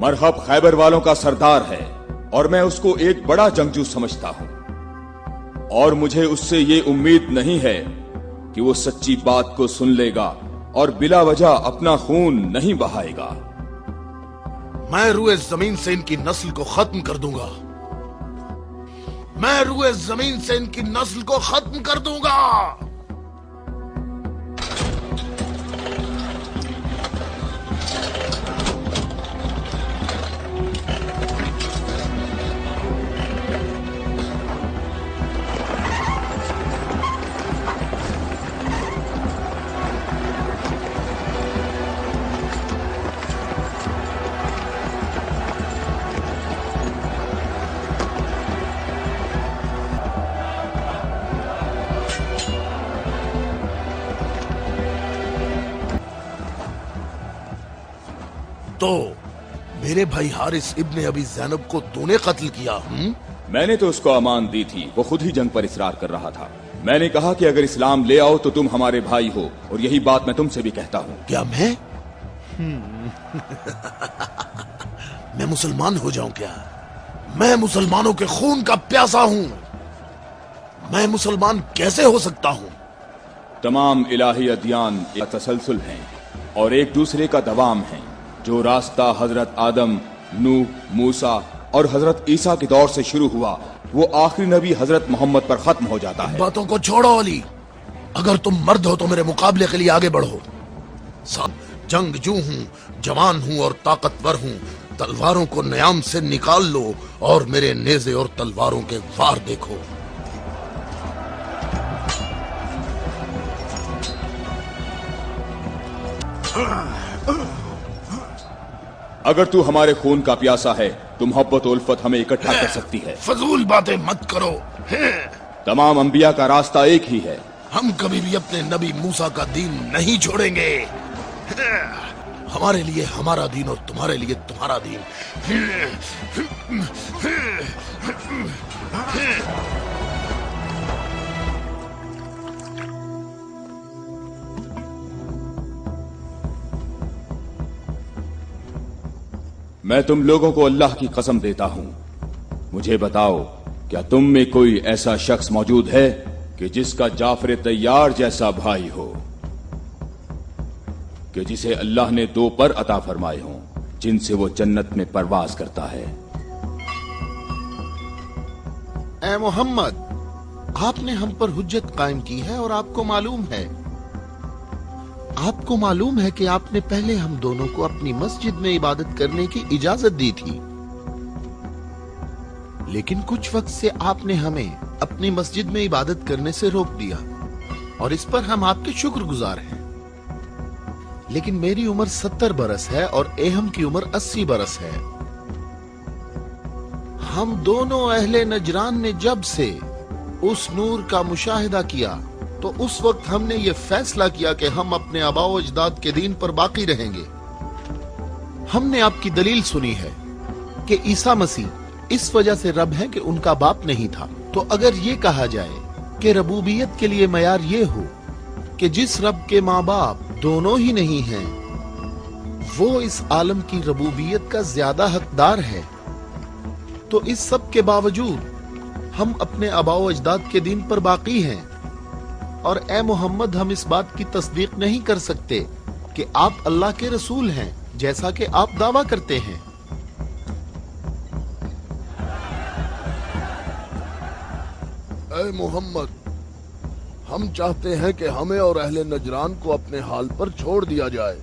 मरहब खैबर वालों का सरदार है और मैं उसको एक बड़ा जंगजू समझता हूं, और मुझे उससे ये उम्मीद नहीं है कि वो सच्ची बात को सुन लेगा और बिला वजह अपना खून नहीं बहाएगा। मैं रुए जमीन से इनकी नस्ल को खत्म कर दूंगा। मैं रुए जमीन से इनकी नस्ल को खत्म कर दूंगा। तो मेरे भाई हारिस इब्ने अबी ज़ैनब को तूने कत्ल किया? मैंने तो उसको अमान दी थी, वो खुद ही जंग पर इसरार कर रहा था। मैंने कहा कि अगर इस्लाम ले आओ तो तुम हमारे भाई हो, और यही बात मैं तुमसे भी कहता हूँ। क्या मैं मैं मुसलमान हो जाऊं क्या? मैं मुसलमानों के खून का प्यासा हूं। मैं मुसलमान कैसे हो सकता हूं? तमाम इलाही अदियान एक तसलसल हैं और एक दूसरे का दवाम है। जो रास्ता हजरत आदम, नूह, मूसा और हजरत ईसा के दौर से शुरू हुआ, वो आखिरी नबी हजरत मोहम्मद पर खत्म हो जाता है। बातों को छोड़ो अली, अगर तुम मर्द हो तो मेरे मुकाबले के लिए आगे बढ़ो। जंगजू हूँ, जवान हूँ और ताकतवर हूँ। तलवारों को न्याम से निकाल लो और मेरे नेज़े और तलवारों के वार देखो। अगर तू हमारे खून का प्यासा है तो मोहब्बत और उल्फत हमें इकट्ठा कर सकती है। फजूल बातें मत करो। तमाम अंबिया का रास्ता एक ही है। हम कभी भी अपने नबी मूसा का दीन नहीं छोड़ेंगे। हमारे लिए हमारा दीन और तुम्हारे लिए तुम्हारा दीन। मैं तुम लोगों को अल्लाह की कसम देता हूं, मुझे बताओ, क्या तुम में कोई ऐसा शख्स मौजूद है कि जिसका जाफर तैयार जैसा भाई हो, कि जिसे अल्लाह ने 2 पर अता फरमाए हों, जिनसे वो जन्नत में परवाज करता है? ए मोहम्मद, आपने हम पर हुज्जत कायम की है और आपको मालूम है कि आपने पहले हम दोनों को अपनी मस्जिद में इबादत करने की इजाजत दी थी, लेकिन कुछ वक्त से आपने हमें अपनी मस्जिद में इबादत करने से रोक दिया, और इस पर हम आपके शुक्रगुजार हैं। लेकिन मेरी उम्र 70 बरस है और एहम की उम्र 80 बरस है। हम दोनों अहले नजरान ने जब से उस नूर का मुशाहिदा किया तो उस वक्त हमने ये फैसला किया कि हम अपने आबाओ अजदाद के दीन पर बाकी रहेंगे। हमने आपकी दलील सुनी है कि ईसा मसीह इस वजह से रब है कि उनका बाप नहीं था। तो अगर ये कहा जाए कि रबूबियत के लिए मयार ये हो कि जिस रब के माँ बाप दोनों ही नहीं हैं, वो इस आलम की रबूबियत का ज्यादा हकदार है, तो इस सब के बावजूद हम अपने आबाओ अजदाद के दीन पर बाकी हैं। और ए मोहम्मद, हम इस बात की तस्दीक नहीं कर सकते कि आप अल्लाह के रसूल हैं, जैसा कि आप दावा करते हैं। ए मोहम्मद, हम चाहते हैं कि हमें और अहले नजरान को अपने हाल पर छोड़ दिया जाए।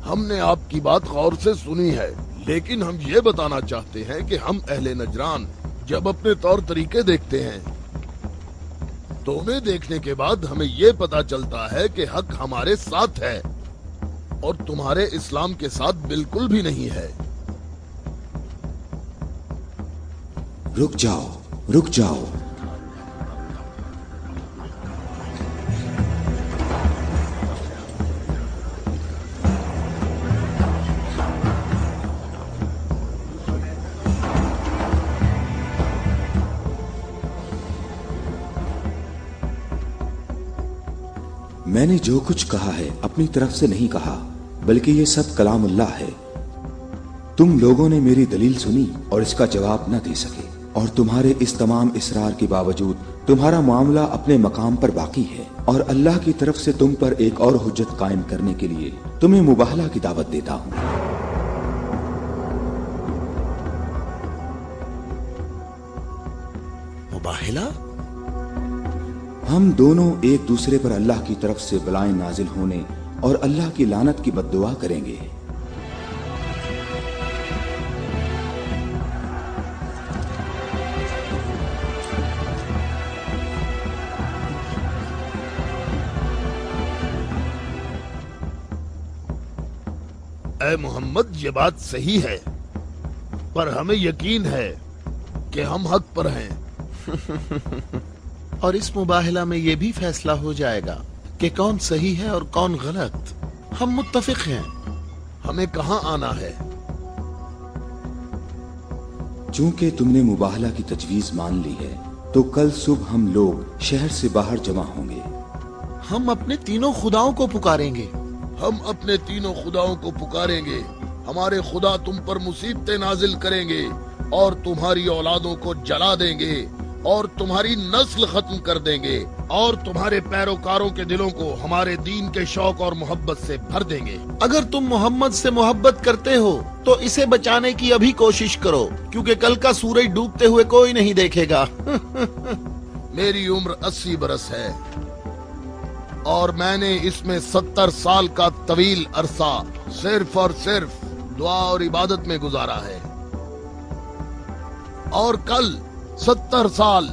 हमने आपकी बात गौर से सुनी है, लेकिन हम ये बताना चाहते हैं कि हम अहले नजरान जब अपने तौर तरीके देखते हैं तो उन्हें देखने के बाद हमें ये पता चलता है कि हक हमारे साथ है और तुम्हारे इस्लाम के साथ बिल्कुल भी नहीं है। रुक जाओ। मैंने जो कुछ कहा है अपनी तरफ से नहीं कहा, बल्कि ये सब कलामुल्लाह है। तुम लोगों ने मेरी दलील सुनी और इसका जवाब न दे सके, और तुम्हारे इस तमाम इसरार के बावजूद तुम्हारा मामला अपने मकाम पर बाकी है, और अल्लाह की तरफ से तुम पर एक और हुज्जत कायम करने के लिए तुम्हें मुबाहला की दावत देता हूँ। मुबाहिला? हम दोनों एक दूसरे पर अल्लाह की तरफ से बलाएं नाजिल होने और अल्लाह की लानत की बद्दुआ करेंगे। ऐ मोहम्मद, ये बात सही है, पर हमें यकीन है कि हम हक पर हैं। और इस मुबाहला में ये भी फैसला हो जाएगा कि कौन सही है और कौन गलत। हम मुत्तफिक हैं। हमें कहाँ आना है? चूंकि तुमने मुबाहला की तजवीज मान ली है, तो कल सुबह हम लोग शहर से बाहर जमा होंगे। हम अपने तीनों खुदाओं को पुकारेंगे। हम अपने तीनों खुदाओं को पुकारेंगे। हमारे खुदा तुम पर मुसीबतें नाजिल करेंगे और तुम्हारी औलादों को जला देंगे और तुम्हारी नस्ल खत्म कर देंगे और तुम्हारे पैरोकारों के दिलों को हमारे दीन के शौक और मोहब्बत से भर देंगे। अगर तुम मोहम्मद से मोहब्बत करते हो तो इसे बचाने की अभी कोशिश करो, क्योंकि कल का सूरज डूबते हुए कोई नहीं देखेगा। मेरी उम्र 80 बरस है और मैंने इसमें 70 साल का तवील अरसा सिर्फ और सिर्फ दुआ और इबादत में गुजारा है, और कल 70 साल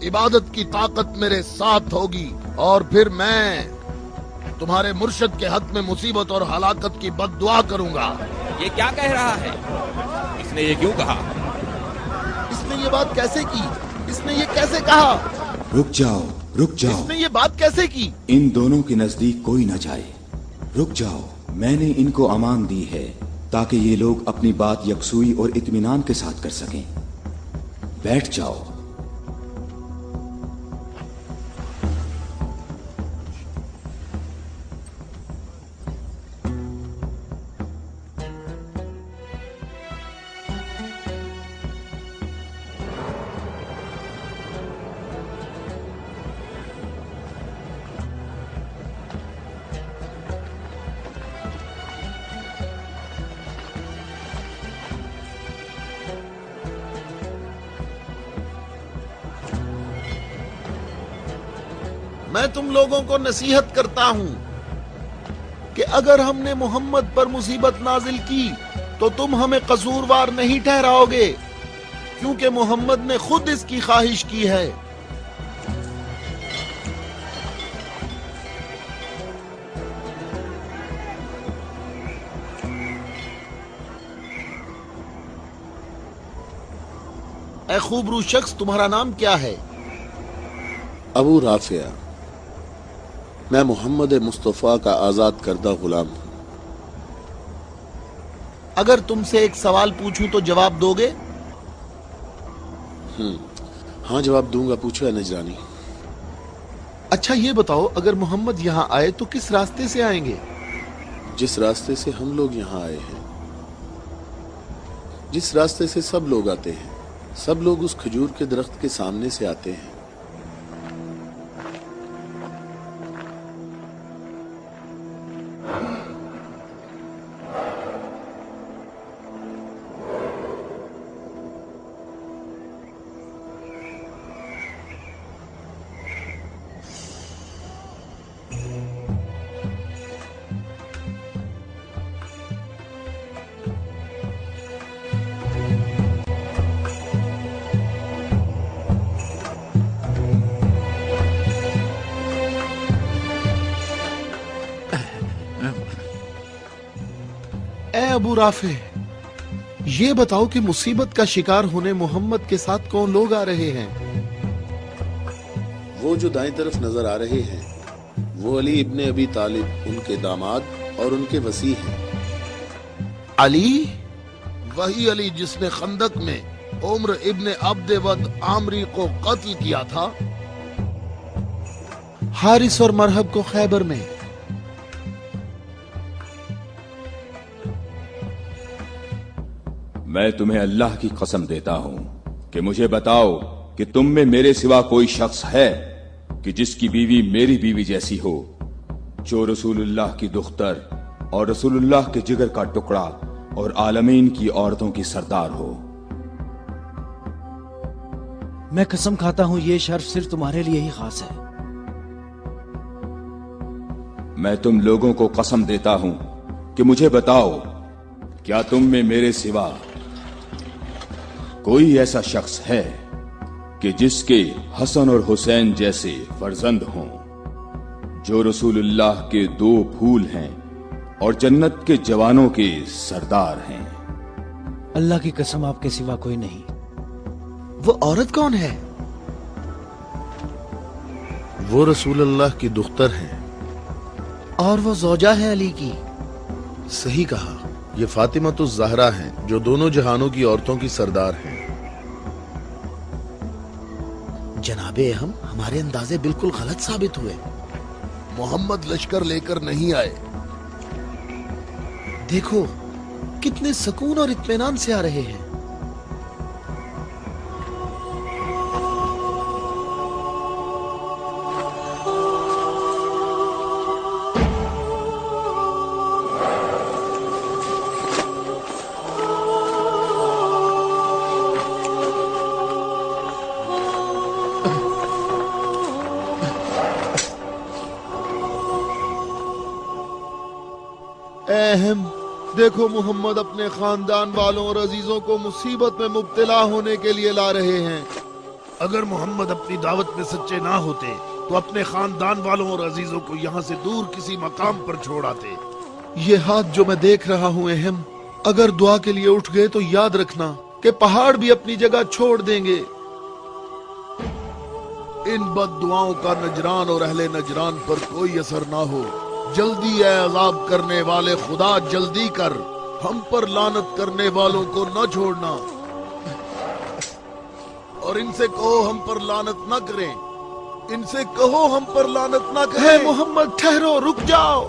इबादत की ताकत मेरे साथ होगी और फिर मैं तुम्हारे मुर्शद के हक में मुसीबत और हलाकत की बद्दुआ करूंगा। ये क्या कह रहा है? इसने ये क्यों कहा? इसने ये बात कैसे की? इसने ये कैसे कहा? रुक जाओ, रुक जाओ। इसने ये बात कैसे की? इन दोनों के नजदीक कोई न जाए। रुक जाओ, मैंने इनको अमान दी है ताकि ये लोग अपनी बात यकसुई और इत्मीनान के साथ कर सकें। बैठ जाओ। मैं तुम लोगों को नसीहत करता हूं कि अगर हमने मोहम्मद पर मुसीबत नाजिल की तो तुम हमें कसूरवार नहीं ठहराओगे, क्योंकि मोहम्मद ने खुद इसकी ख्वाहिश की है। ऐ खूबरू शख्स, तुम्हारा नाम क्या है? अबू राफिया। मैं मोहम्मद मुस्तफा का आजाद करदा गुलाम हूं। अगर तुमसे एक सवाल पूछूं तो जवाब दोगे? हाँ, जवाब दूंगा। पूछो नजरानी। अच्छा ये बताओ, अगर मोहम्मद यहाँ आए तो किस रास्ते से आएंगे? जिस रास्ते से हम लोग यहाँ आए हैं, जिस रास्ते से सब लोग आते हैं। सब लोग उस खजूर के दरख्त के सामने से आते हैं। अबू राफे, ये बताओ कि मुसीबत का शिकार होने मोहम्मद के साथ कौन लोग आ रहे हैं? वो जो दाएं तरफ नजर आ रहे हैं, वो अली इब्ने अबी तालिब, उनके दामाद और उनके वसी हैं। अली? वही अली जिसने खंदक में उम्र इब्ने अब्दवद आमरी को कत्ल किया था। हारिस और मरहब को खैबर में। मैं तुम्हें अल्लाह की कसम देता हूं कि मुझे बताओ कि तुम में मेरे सिवा कोई शख्स है कि जिसकी बीवी मेरी बीवी जैसी हो, जो रसूलुल्लाह की दुख्तर और रसूलुल्लाह के जिगर का टुकड़ा और आलमीन की औरतों की सरदार हो। मैं कसम खाता हूँ ये शर्फ सिर्फ तुम्हारे लिए ही खास है। मैं तुम लोगों को कसम देता हूं कि मुझे बताओ, क्या तुम में मेरे सिवा कोई ऐसा शख्स है कि जिसके हसन और हुसैन जैसे फर्जंद हों, जो रसूलुल्लाह के 2 फूल हैं और जन्नत के जवानों के सरदार हैं? अल्लाह की कसम आपके सिवा कोई नहीं। वो औरत कौन है? वो रसूलुल्लाह की दुख्तर हैं और वो ज़ौजा है अली की। सही कहा, ये फातिमातुज़ ज़हरा हैं जो दोनों जहानों की औरतों की सरदार हैं। जनाबे हम हमारे अंदाजे बिल्कुल गलत साबित हुए। मोहम्मद लश्कर लेकर नहीं आए। देखो कितने सुकून और इत्मीनान से आ रहे हैं। अहम, देखो मोहम्मद अपने खानदान वालों और अजीजों को मुसीबत में मुब्तला होने के लिए ला रहे हैं। अगर मोहम्मद अपनी दावत में सच्चे ना होते तो अपने खानदान वालों और अजीजों को यहाँ से दूर किसी मकाम पर छोड़ आते। ये हाथ जो मैं देख रहा हूँ अहम, अगर दुआ के लिए उठ गए तो याद रखना कि पहाड़ भी अपनी जगह छोड़ देंगे। इन बद दुआओं का नजरान और अहले नजरान पर कोई असर ना हो। जल्दी है अज़ाब करने वाले खुदा, जल्दी कर, हम पर लानत करने वालों को न छोड़ना। और इनसे कहो हम पर लानत न करें। इनसे कहो हम पर लानत न करें। है मोहम्मद, ठहरो, रुक जाओ,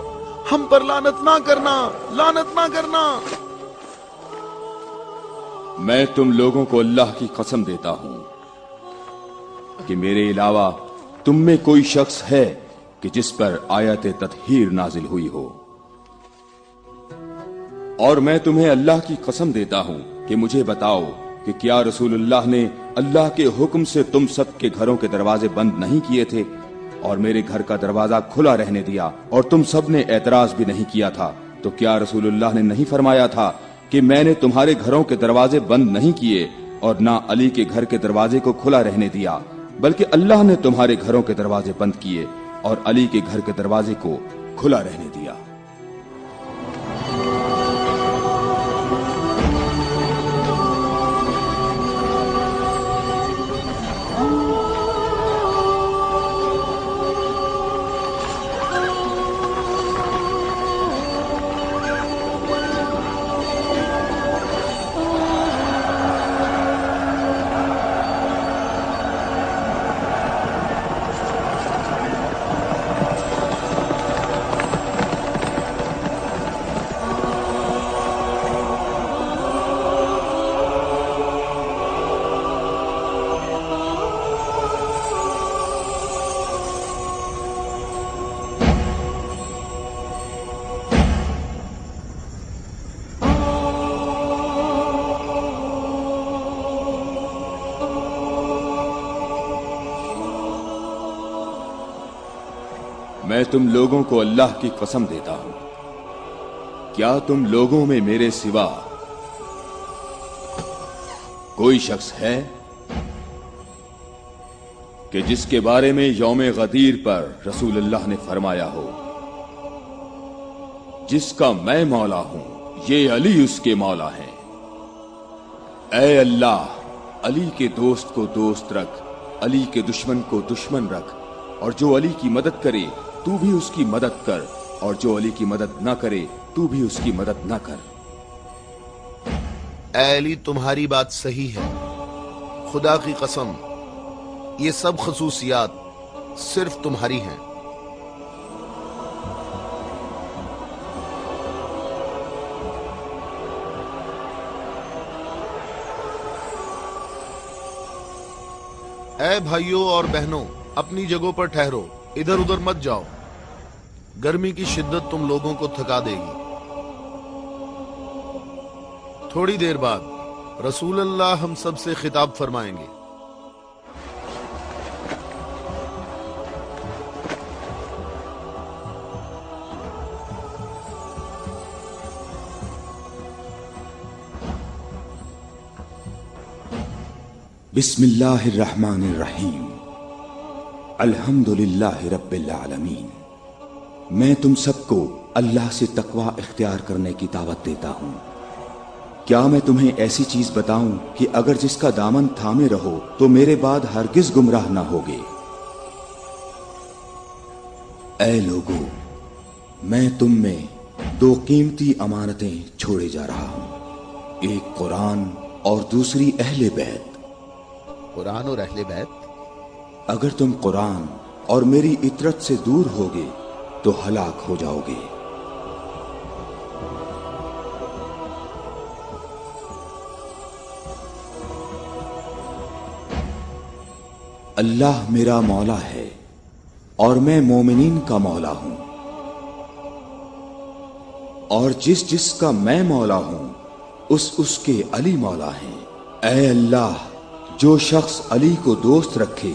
हम पर लानत ना करना, लानत ना करना। मैं तुम लोगों को अल्लाह की कसम देता हूं कि मेरे अलावा तुम में कोई शख्स है कि जिस पर आयत तत्हीर नाजिल हुई हो। और मैं तुम्हें अल्लाह की कसम देता हूं कि मुझे बताओ कि क्या रसूलुल्लाह ने अल्लाह के हुक्म से तुम सब के घरों के दरवाजे बंद नहीं किए थे और मेरे घर का दरवाजा खुला रहने दिया और तुम सब ने एतराज भी नहीं किया था? तो क्या रसूलुल्लाह ने नहीं फरमाया था कि मैंने तुम्हारे घरों के दरवाजे बंद नहीं किए और ना अली के घर के दरवाजे को खुला रहने दिया, बल्कि अल्लाह ने तुम्हारे घरों के दरवाजे बंद किए और अली के घर के दरवाजे को खुला रहने दिया। मैं तुम लोगों को अल्लाह की कसम देता हूं, क्या तुम लोगों में मेरे सिवा कोई शख्स है कि जिसके बारे में यौम गदीर पर रसूलुल्लाह ने फरमाया हो, जिसका मैं मौला हूं, ये अली उसके मौला है। ऐ अल्लाह, अली के दोस्त को दोस्त रख, अली के दुश्मन को दुश्मन रख, और जो अली की मदद करे तू भी उसकी मदद कर, और जो अली की मदद न करे तू भी उसकी मदद न कर। ऐ अली, तुम्हारी बात सही है। खुदा की कसम, ये सब खसूसियात सिर्फ तुम्हारी हैं। اے بھائیوں اور بہنوں، اپنی جگہوں پر ٹھہرو، ادھر ادھر مت جاؤ، گرمی کی شدت تم لوگوں کو تھکا دے گی۔ تھوڑی دیر بعد رسول اللہ ہم سب سے خطاب فرمائیں گے۔ بسم اللہ الرحمن الرحیم، الحمدللہ رب العالمین۔ میں تم سب کو اللہ سے تقوی اختیار کرنے کی دعوت دیتا ہوں۔ کیا میں تمہیں ایسی چیز بتاؤں کہ اگر جس کا دامن تھامے رہو تو میرے بعد ہرگز گمراہ نہ ہوگے؟ اے لوگو، میں تم میں دو قیمتی امانتیں چھوڑے جا رہا ہوں، ایک قرآن اور دوسری اہل بیت۔ قرآن اور اہل بیت؟ اگر تم قرآن اور میری اطرت سے دور ہوگے تو ہلاک ہو جاؤ گے۔ اللہ میرا مولا ہے اور میں مومنین کا مولا ہوں، اور جس کا میں مولا ہوں اس کے علی مولا ہیں۔ اے اللہ، جو شخص علی کو دوست رکھے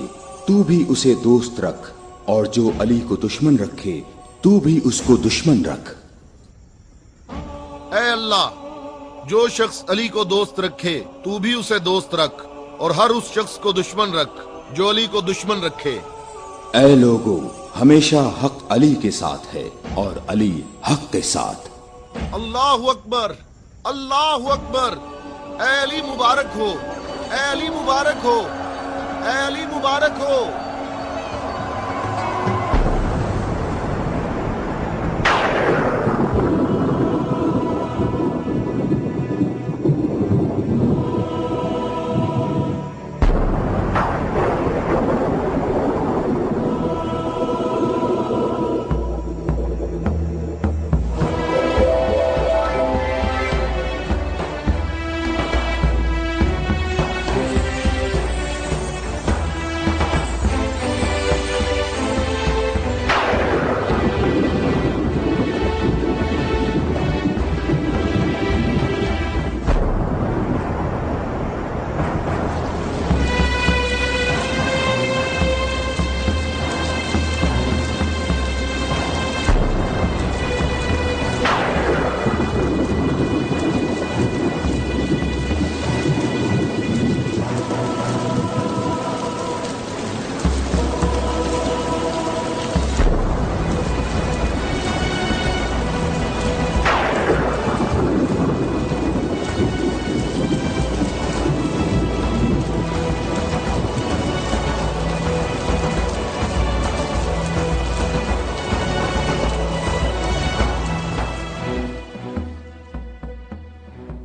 تو بھی اسے دوست رکھ، اور جو علی کو دشمن رکھے تو بھی اس کو دشمن رکھ۔ اے اللہ، جو شخص علی کو دوست رکھے تو بھی اسے دوست رکھ، اور ہر اس شخص کو دشمن رکھ جو علی کو دشمن رکھے۔ اے لوگو، ہمیشہ حق علی کے ساتھ ہے اور علی حق کے ساتھ۔ اللہ اکبر، اللہ اکبر۔ اے علی مبارک ہو، اے علی مبارک ہو، اے علی مبارک ہو۔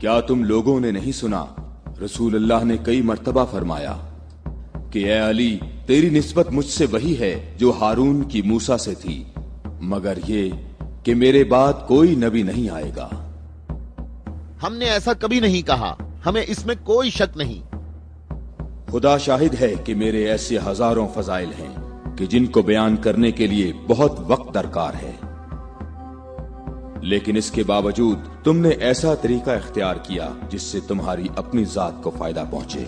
کیا تم لوگوں نے نہیں سنا؟ رسول اللہ نے کئی مرتبہ فرمایا کہ اے علی، تیری نسبت مجھ سے وہی ہے جو ہارون کی موسیٰ سے تھی، مگر یہ کہ میرے بعد کوئی نبی نہیں آئے گا۔ ہم نے ایسا کبھی نہیں کہا، ہمیں اس میں کوئی شک نہیں۔ خدا شاہد ہے کہ میرے ایسے ہزاروں فضائل ہیں کہ جن کو بیان کرنے کے لیے بہت وقت درکار ہے، لیکن اس کے باوجود تم نے ایسا طریقہ اختیار کیا جس سے تمہاری اپنی ذات کو فائدہ پہنچے۔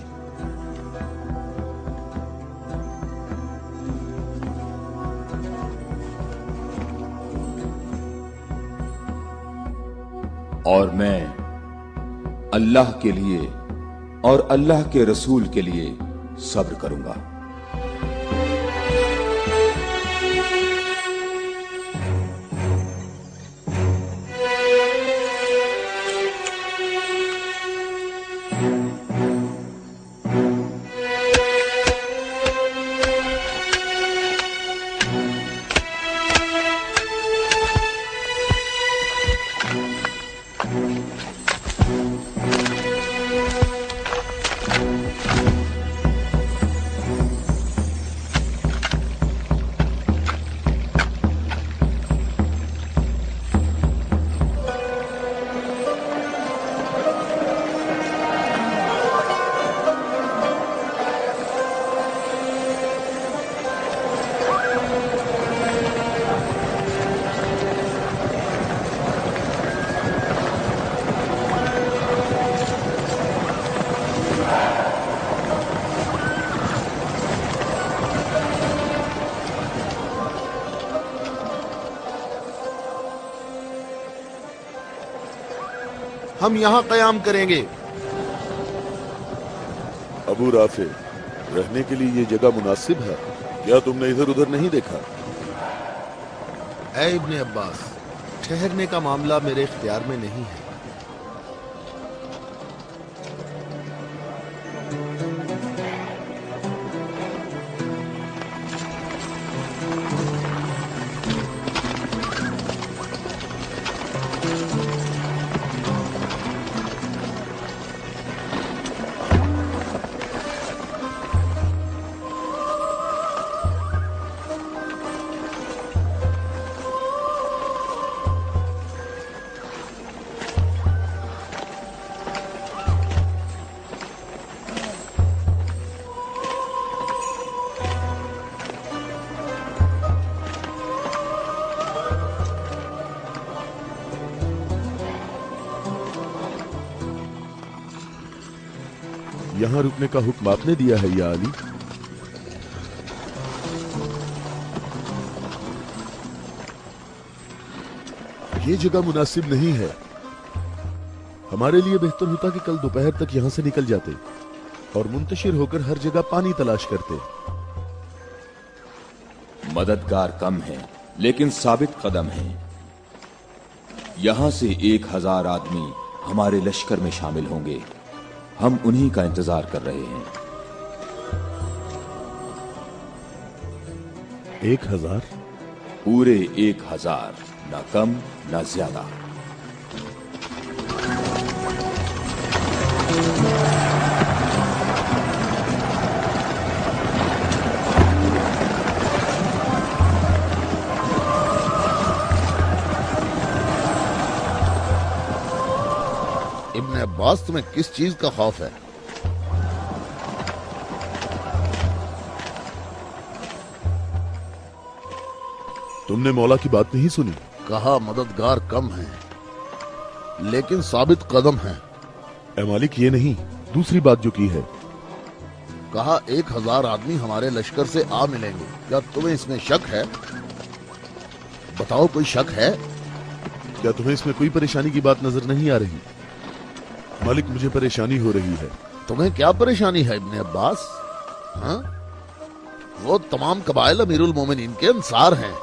اور میں اللہ کے لیے اور اللہ کے رسول کے لیے صبر کروں گا۔ हम यहाँ कयाम करेंगे। अबू राफे, रहने के लिए ये जगह मुनासिब है? क्या तुमने इधर उधर नहीं देखा? ऐ इब्ने अब्बास, ठहरने का मामला मेरे इख्तियार में नहीं है। यहाँ रुकने का हुक्म आपने दिया है या अली? ये जगह मुनासिब नहीं है। हमारे लिए बेहतर होता कि कल दोपहर तक यहाँ से निकल जाते और मुंतशिर होकर हर जगह पानी तलाश करते। मददगार कम है लेकिन साबित कदम है। यहां से 1000 आदमी हमारे लश्कर में शामिल होंगे। हम उन्हीं का इंतजार कर रहे हैं। 1000? पूरे 1000, ना कम ना ज्यादा। इब्ने अब्बास, तुम्हें किस चीज का खौफ है? तुमने मौला की बात नहीं सुनी? कहा मददगार कम है लेकिन साबित कदम है। ए मालिक, ये नहीं, दूसरी बात जो की है। कहा 1000 आदमी हमारे लश्कर से आ मिलेंगे। क्या तुम्हें इसमें शक है? बताओ, कोई शक है? क्या तुम्हें इसमें कोई परेशानी की बात नजर नहीं आ रही? मालिक, मुझे परेशानी हो रही है। तुम्हें क्या परेशानी है इब्ने अब्बास? हाँ? वो तमाम कबाइल अमीरुल मोमिनीन के अंसार हैं।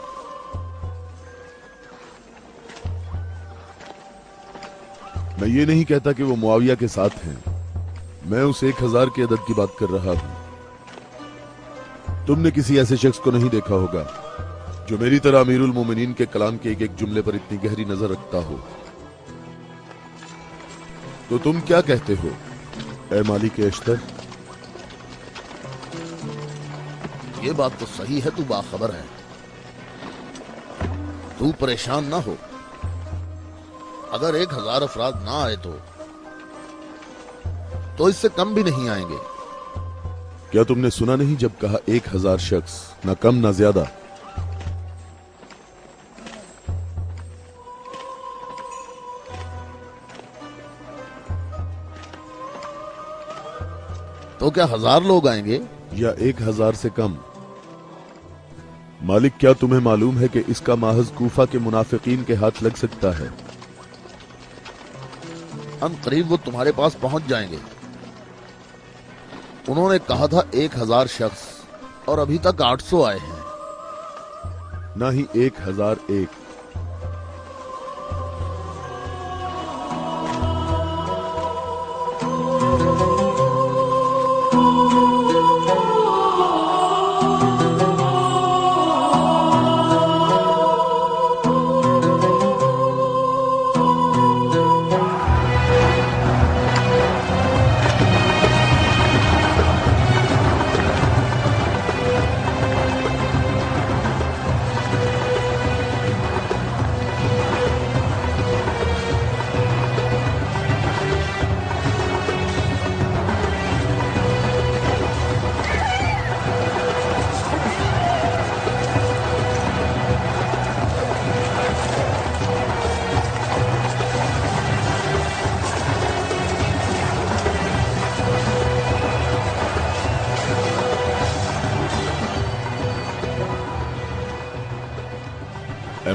मैं ये नहीं कहता कि वो मुआविया के साथ हैं। मैं उस 1000 की अदद की बात कर रहा हूं। तुमने किसी ऐसे शख्स को नहीं देखा होगा जो मेरी तरह अमीरुल मोमिनीन के कलाम के एक एक जुमले पर इतनी गहरी नजर रखता हो। तो तुम क्या कहते हो ए मालिक अश्तर? ये बात तो सही है, तू बाखबर है। तू परेशान ना हो। अगर 1000 अफराद ना आए तो इससे कम भी नहीं आएंगे। क्या तुमने सुना नहीं जब कहा 1000 शख्स, ना कम ना ज्यादा? तो क्या 1000 लोग आएंगे या 1000 से कम? मालिक, क्या तुम्हें मालूम है कि इसका माहज कूफा के मुनाफिकीन के हाथ लग सकता है? करीब वो तुम्हारे पास पहुंच जाएंगे। उन्होंने कहा था 1000 शख्स और अभी तक 800 आए हैं। ना ही 1001।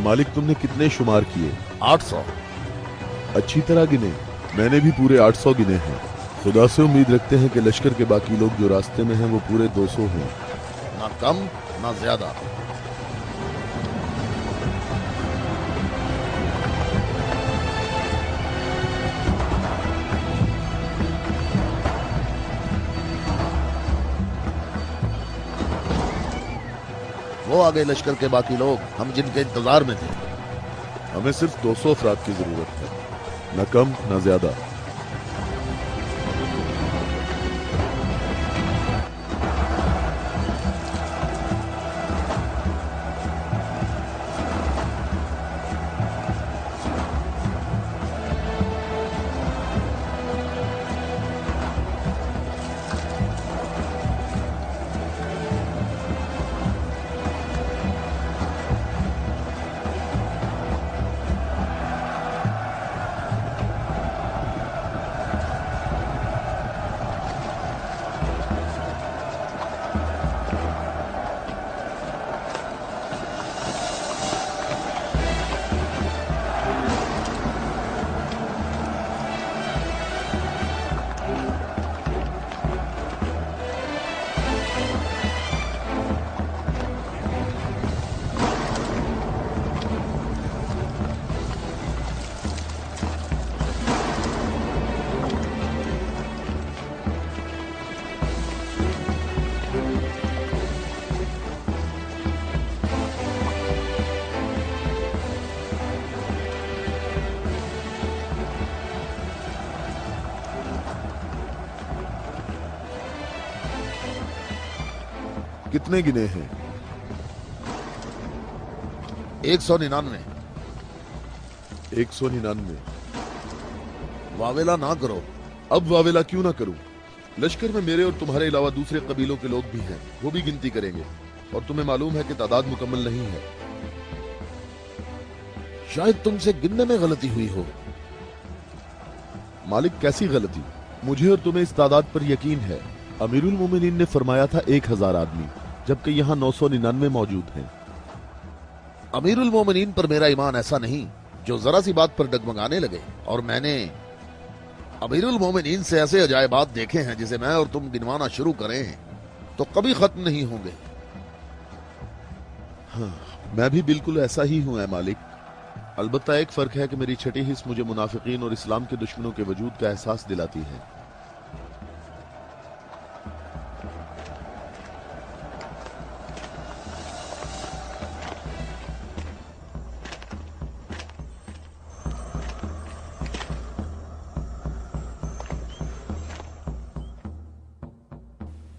मालिक, तुमने कितने शुमार किए? 800। अच्छी तरह गिने? میں نے بھی पूरे 800 गिने हैं। खुदा से उम्मीद रखते हैं कि लश्कर के बाकी लोग जो रास्ते में हैं वो पूरे 200 हों। ना कम ना ज्यादा। वो आ गए लश्कर के बाकी लोग, हम जिनके इंतजार में थे। हमें सिर्फ 200 अफराद की जरूरत है, न कम न ज्यादा। कितने गिने हैं? 199। 199। वावेला ना करो। अब वावेला क्यों ना करूं? लश्कर में मेरे और तुम्हारे अलावा दूसरे कबीलों के लोग भी हैं, वो भी गिनती करेंगे, और तुम्हें मालूम है कि तादाद मुकम्मल नहीं है। शायद तुमसे गिनने में गलती हुई हो। मालिक, कैसी गलती? मुझे और तुम्हें इस तादाद पर यकीन है। अमीरुल मोमिनीन ने फरमाया था 1000 आदमी, जबकि यहाँ 999 मौजूद हैं। अमीरुल मोमिनीन पर मेरा ईमान ऐसा नहीं जो जरा सी बात पर डगमगाने लगे, और मैंने अमीरुल मोमिनीन से ऐसे अजायबात देखे हैं जिसे मैं और तुम गिनवाना शुरू करें तो कभी खत्म नहीं होंगे। हाँ, मैं भी बिल्कुल ऐसा ही हूं, मालिक। अलबत्ता एक फर्क है कि मेरी छठी हिस्स मुझे मुनाफिकीन और इस्लाम के दुश्मनों के वजूद का एहसास दिलाती है।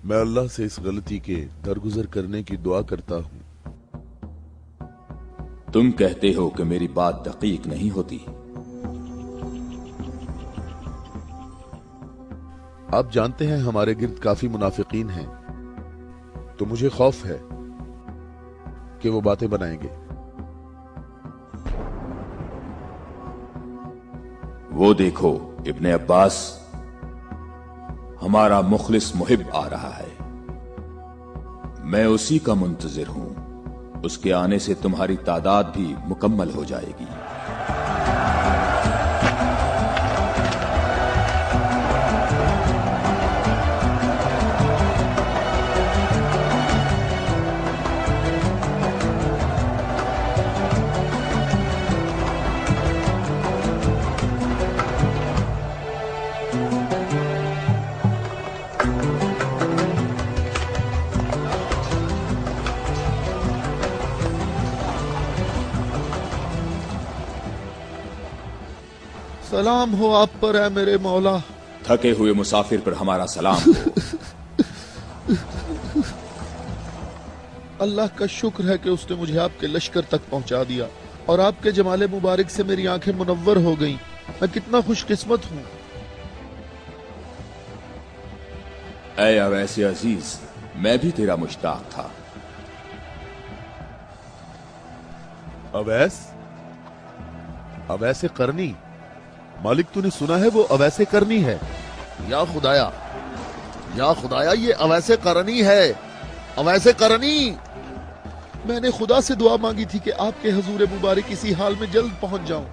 मैं अल्लाह से इस गलती के दरगुजर करने की दुआ करता हूं। तुम कहते हो कि मेरी बात दकीक नहीं होती। आप जानते हैं हमारे गिर्द काफी मुनाफिकीन हैं, तो मुझे खौफ है कि वो बातें बनाएंगे। वो देखो, इब्ने अब्बास, हमारा मुखलिस मुहिब आ रहा है। मैं उसी का मुंतजिर हूं। उसके आने से तुम्हारी तादाद भी मुकम्मल हो जाएगी। सलाम हो आप पर है मेरे मौला। थके हुए मुसाफिर पर हमारा सलाम हो। अल्लाह का शुक्र है कि उसने मुझे आपके लश्कर तक पहुंचा दिया और आपके जमाले मुबारक से मेरी आंखें मुनव्वर हो गईं। मैं कितना खुशकिस्मत हूं। ऐ अवैसे अजीज, मैं भी तेरा मुश्ताक था। अवैस? अवैसे करनी? मालिक, तूने सुना है वो अवैसे करनी है? या खुदाया, ये अवैसे करनी है। अवैसे करनी। मैंने खुदा से दुआ मांगी थी कि आपके हजूर मुबारक इसी हाल में जल्द पहुंच जाऊं।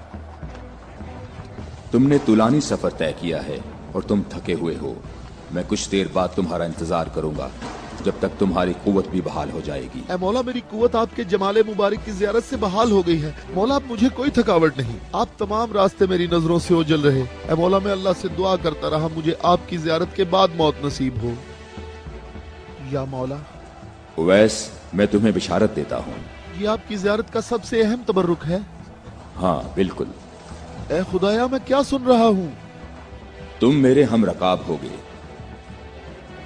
तुमने तुलानी सफर तय किया है और तुम थके हुए हो। मैं कुछ देर बाद तुम्हारा इंतजार करूंगा जब तक तुम्हारी कुव्वत भी बहाल हो जाएगी। ए मौला, मेरी कुव्वत आपके जमाले मुबारक की जियारत से बहाल हो गई है। मौला, अब मुझे कोई थकावट नहीं। आप तमाम रास्ते मेरी नजरों से ओझल रहे। ए मौला, मैं अल्लाह से दुआ करता रहा मुझे आपकी जियारत के बाद मौत नसीब हो। या मौला, उवैस, मैं तुम्हें बिशारत देता हूँ। ये आपकी जियारत का सबसे अहम तबर्रुक है। हाँ बिल्कुल। ए खुदाया, मैं क्या सुन रहा हूँ? तुम मेरे हम रकाब होगे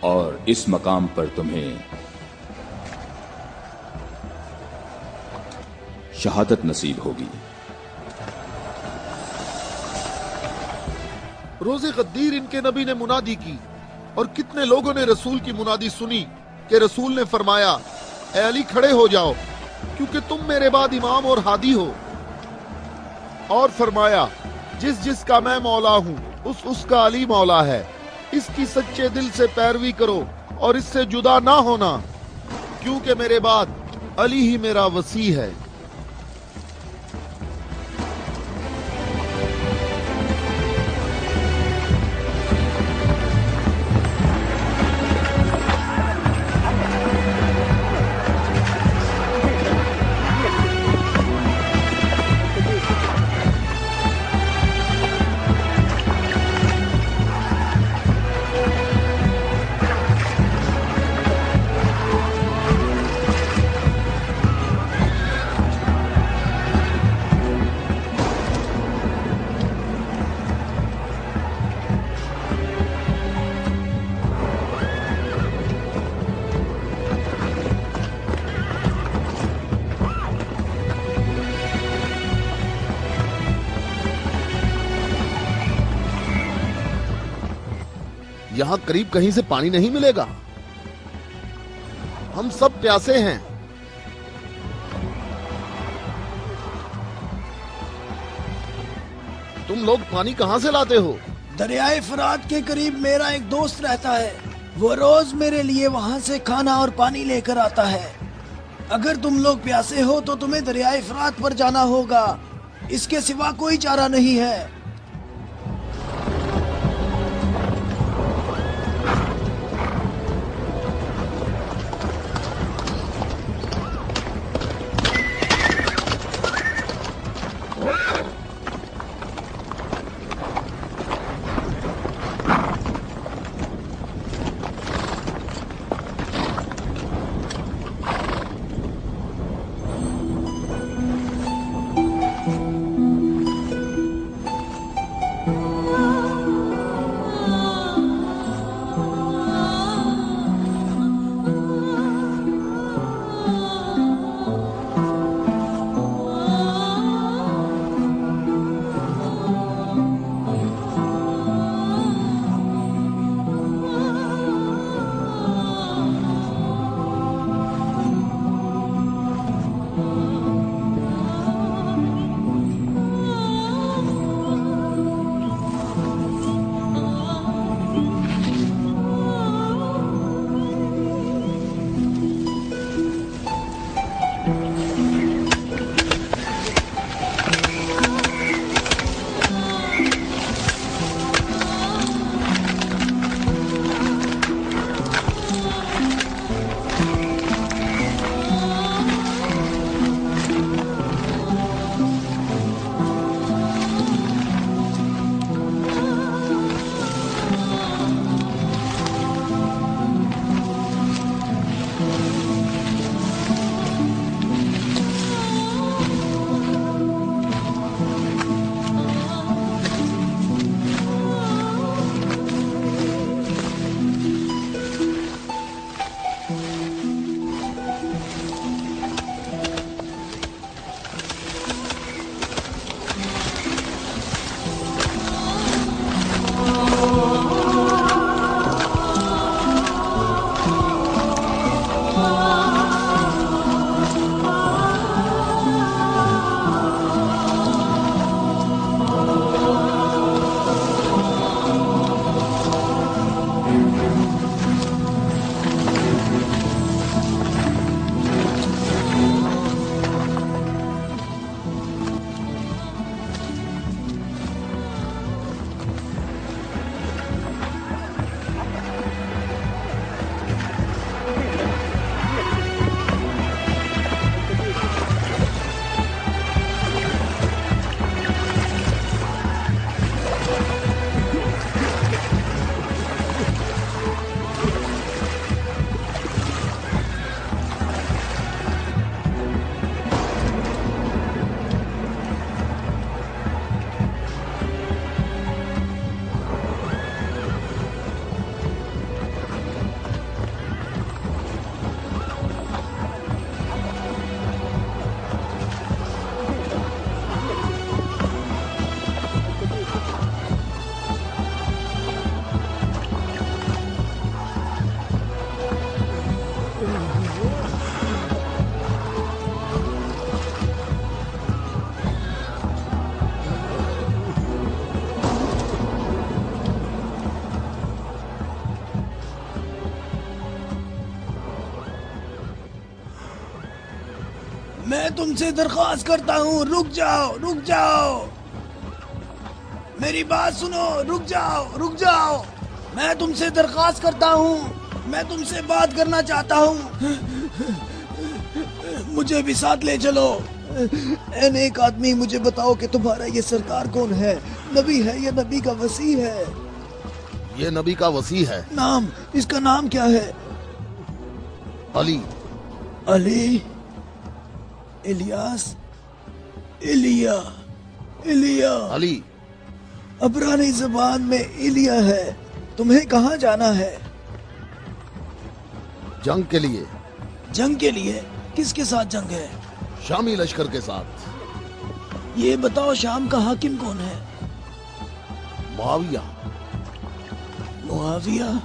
और इस मकाम पर तुम्हें शहादत नसीब होगी। रोज़े गद्दीर इनके नबी ने मुनादी की और कितने लोगों ने रसूल की मुनादी सुनी कि रसूल ने फरमाया, ए अली खड़े हो जाओ क्योंकि तुम मेरे बाद इमाम और हादी हो। और फरमाया, जिस जिसका मैं मौला हूँ उसका अली मौला है। इसकी सच्चे दिल से पैरवी करो और इससे जुदा ना होना, क्योंकि मेरे बाद अली ही मेरा वसी है। यहाँ करीब कहीं से पानी नहीं मिलेगा। हम सब प्यासे हैं। तुम लोग पानी कहाँ से लाते हो? दरियाए फरात के करीब मेरा एक दोस्त रहता है। वो रोज मेरे लिए वहाँ से खाना और पानी लेकर आता है। अगर तुम लोग प्यासे हो तो तुम्हें दरियाए फरात पर जाना होगा। इसके सिवा कोई चारा नहीं है। میں تم سے درخواست کرتا ہوں، رک جاؤ، رک جاؤ، میری بات سنو، رک جاؤ، رک جاؤ، میں تم سے درخواست کرتا ہوں، میں تم سے بات کرنا چاہتا ہوں، مجھے بھی ساتھ لے چلو۔ اے نیک آدمی، مجھے بتاؤ کہ تمہارا یہ سرکار کون ہے؟ نبی ہے یا نبی کا وصی ہے؟ یہ نبی کا وصی ہے۔ نام، اس کا نام کیا ہے؟ علی۔ علی، الیاس، ایلیا، ایلیا۔ علی۔ عبرانی زبان میں ایلیا ہے۔ تمہیں کہاں جانا ہے؟ جنگ کے لیے۔ جنگ کے لیے؟ کس کے ساتھ جنگ ہے؟ شامی لشکر کے ساتھ۔ یہ بتاؤ شام کا حاکم کون ہے؟ معاویہ۔ معاویہ؟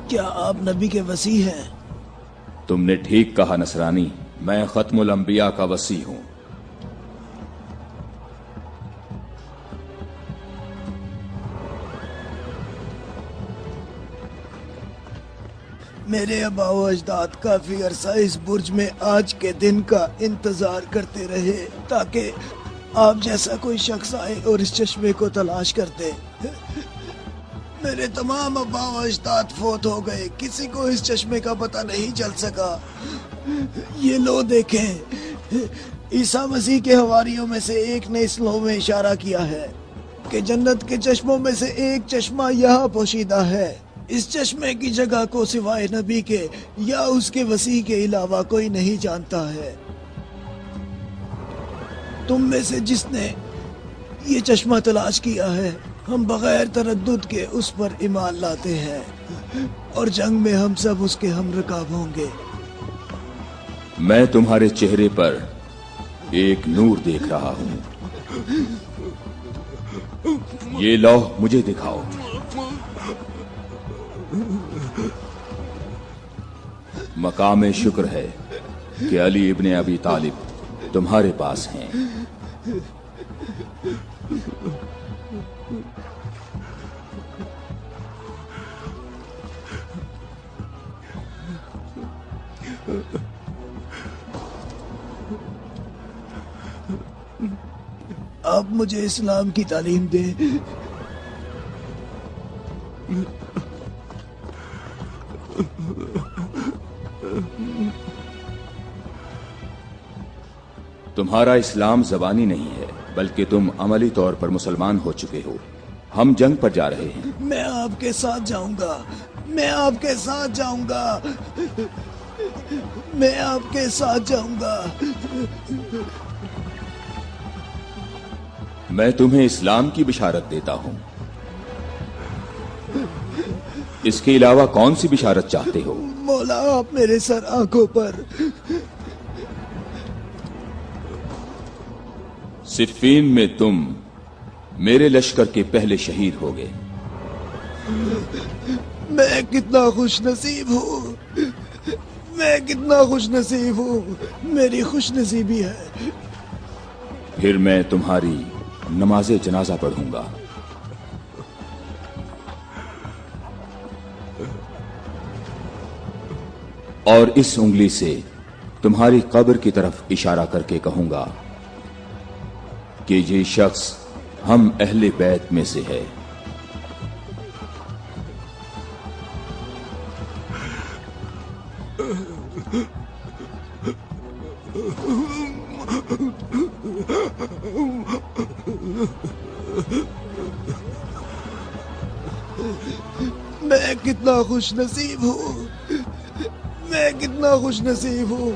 کیا آپ نبی کے وصی ہیں؟ تم نے ٹھیک کہا نصرانی، میں ختم الانبیاء کا وصی ہوں۔ میرے آبا و اجداد کافی عرصہ اس برج میں آج کے دن کا انتظار کرتے رہے تاکہ آپ جیسا کوئی شخص آئے اور اس چشمے کو تلاش کر دے۔ میرے تمام آبا و اجداد فوت ہو گئے، کسی کو اس چشمے کا پتہ نہیں چل سکا۔ یہ لو دیکھیں، عیسیٰ مسیح کے حواریوں میں سے ایک نے اس لو میں اشارہ کیا ہے کہ جنت کے چشموں میں سے ایک چشمہ یہاں پوشیدہ ہے۔ اس چشمے کی جگہ کو سوائے نبی کے یا اس کے وصی کے علاوہ کوئی نہیں جانتا ہے۔ تم میں سے جس نے یہ چشمہ تلاش کیا ہے، ہم بغیر تردد کے اس پر ایمان لاتے ہیں اور جنگ میں ہم سب اس کے ہم رکاب ہوں گے۔ میں تمہارے چہرے پر ایک نور دیکھ رہا ہوں، یہ لوح مجھے دکھاؤ۔ مقام شکر ہے کہ علی ابن ابی طالب تمہارے پاس ہیں۔ آپ مجھے اسلام کی تعلیم دیں۔ تمہارا اسلام زبانی نہیں ہے بلکہ تم عملی طور پر مسلمان ہو چکے ہو۔ ہم جنگ پر جا رہے ہیں۔ میں آپ کے ساتھ جاؤں گا، میں آپ کے ساتھ جاؤں گا، میں آپ کے ساتھ جاؤں گا۔ میں تمہیں اسلام کی بشارت دیتا ہوں، اس کے علاوہ کون سی بشارت چاہتے ہو؟ مولا، آپ میرے سر آنکھوں پر۔ صفین میں تم میرے لشکر کے پہلے شہید ہو گئے۔ میں کتنا خوش نصیب ہوں، میں کتنا خوش نصیب ہوں، میری خوش نصیبی ہے۔ پھر میں تمہاری نماز جنازہ پڑھوں گا۔ اور اس انگلی سے تمہاری قبر کی طرف اشارہ کر کے کہوں گا کہ یہ شخص ہم اہل بیت میں سے ہے۔ میں کتنا خوش نصیب ہوں، میں کتنا خوش نصیب ہوں۔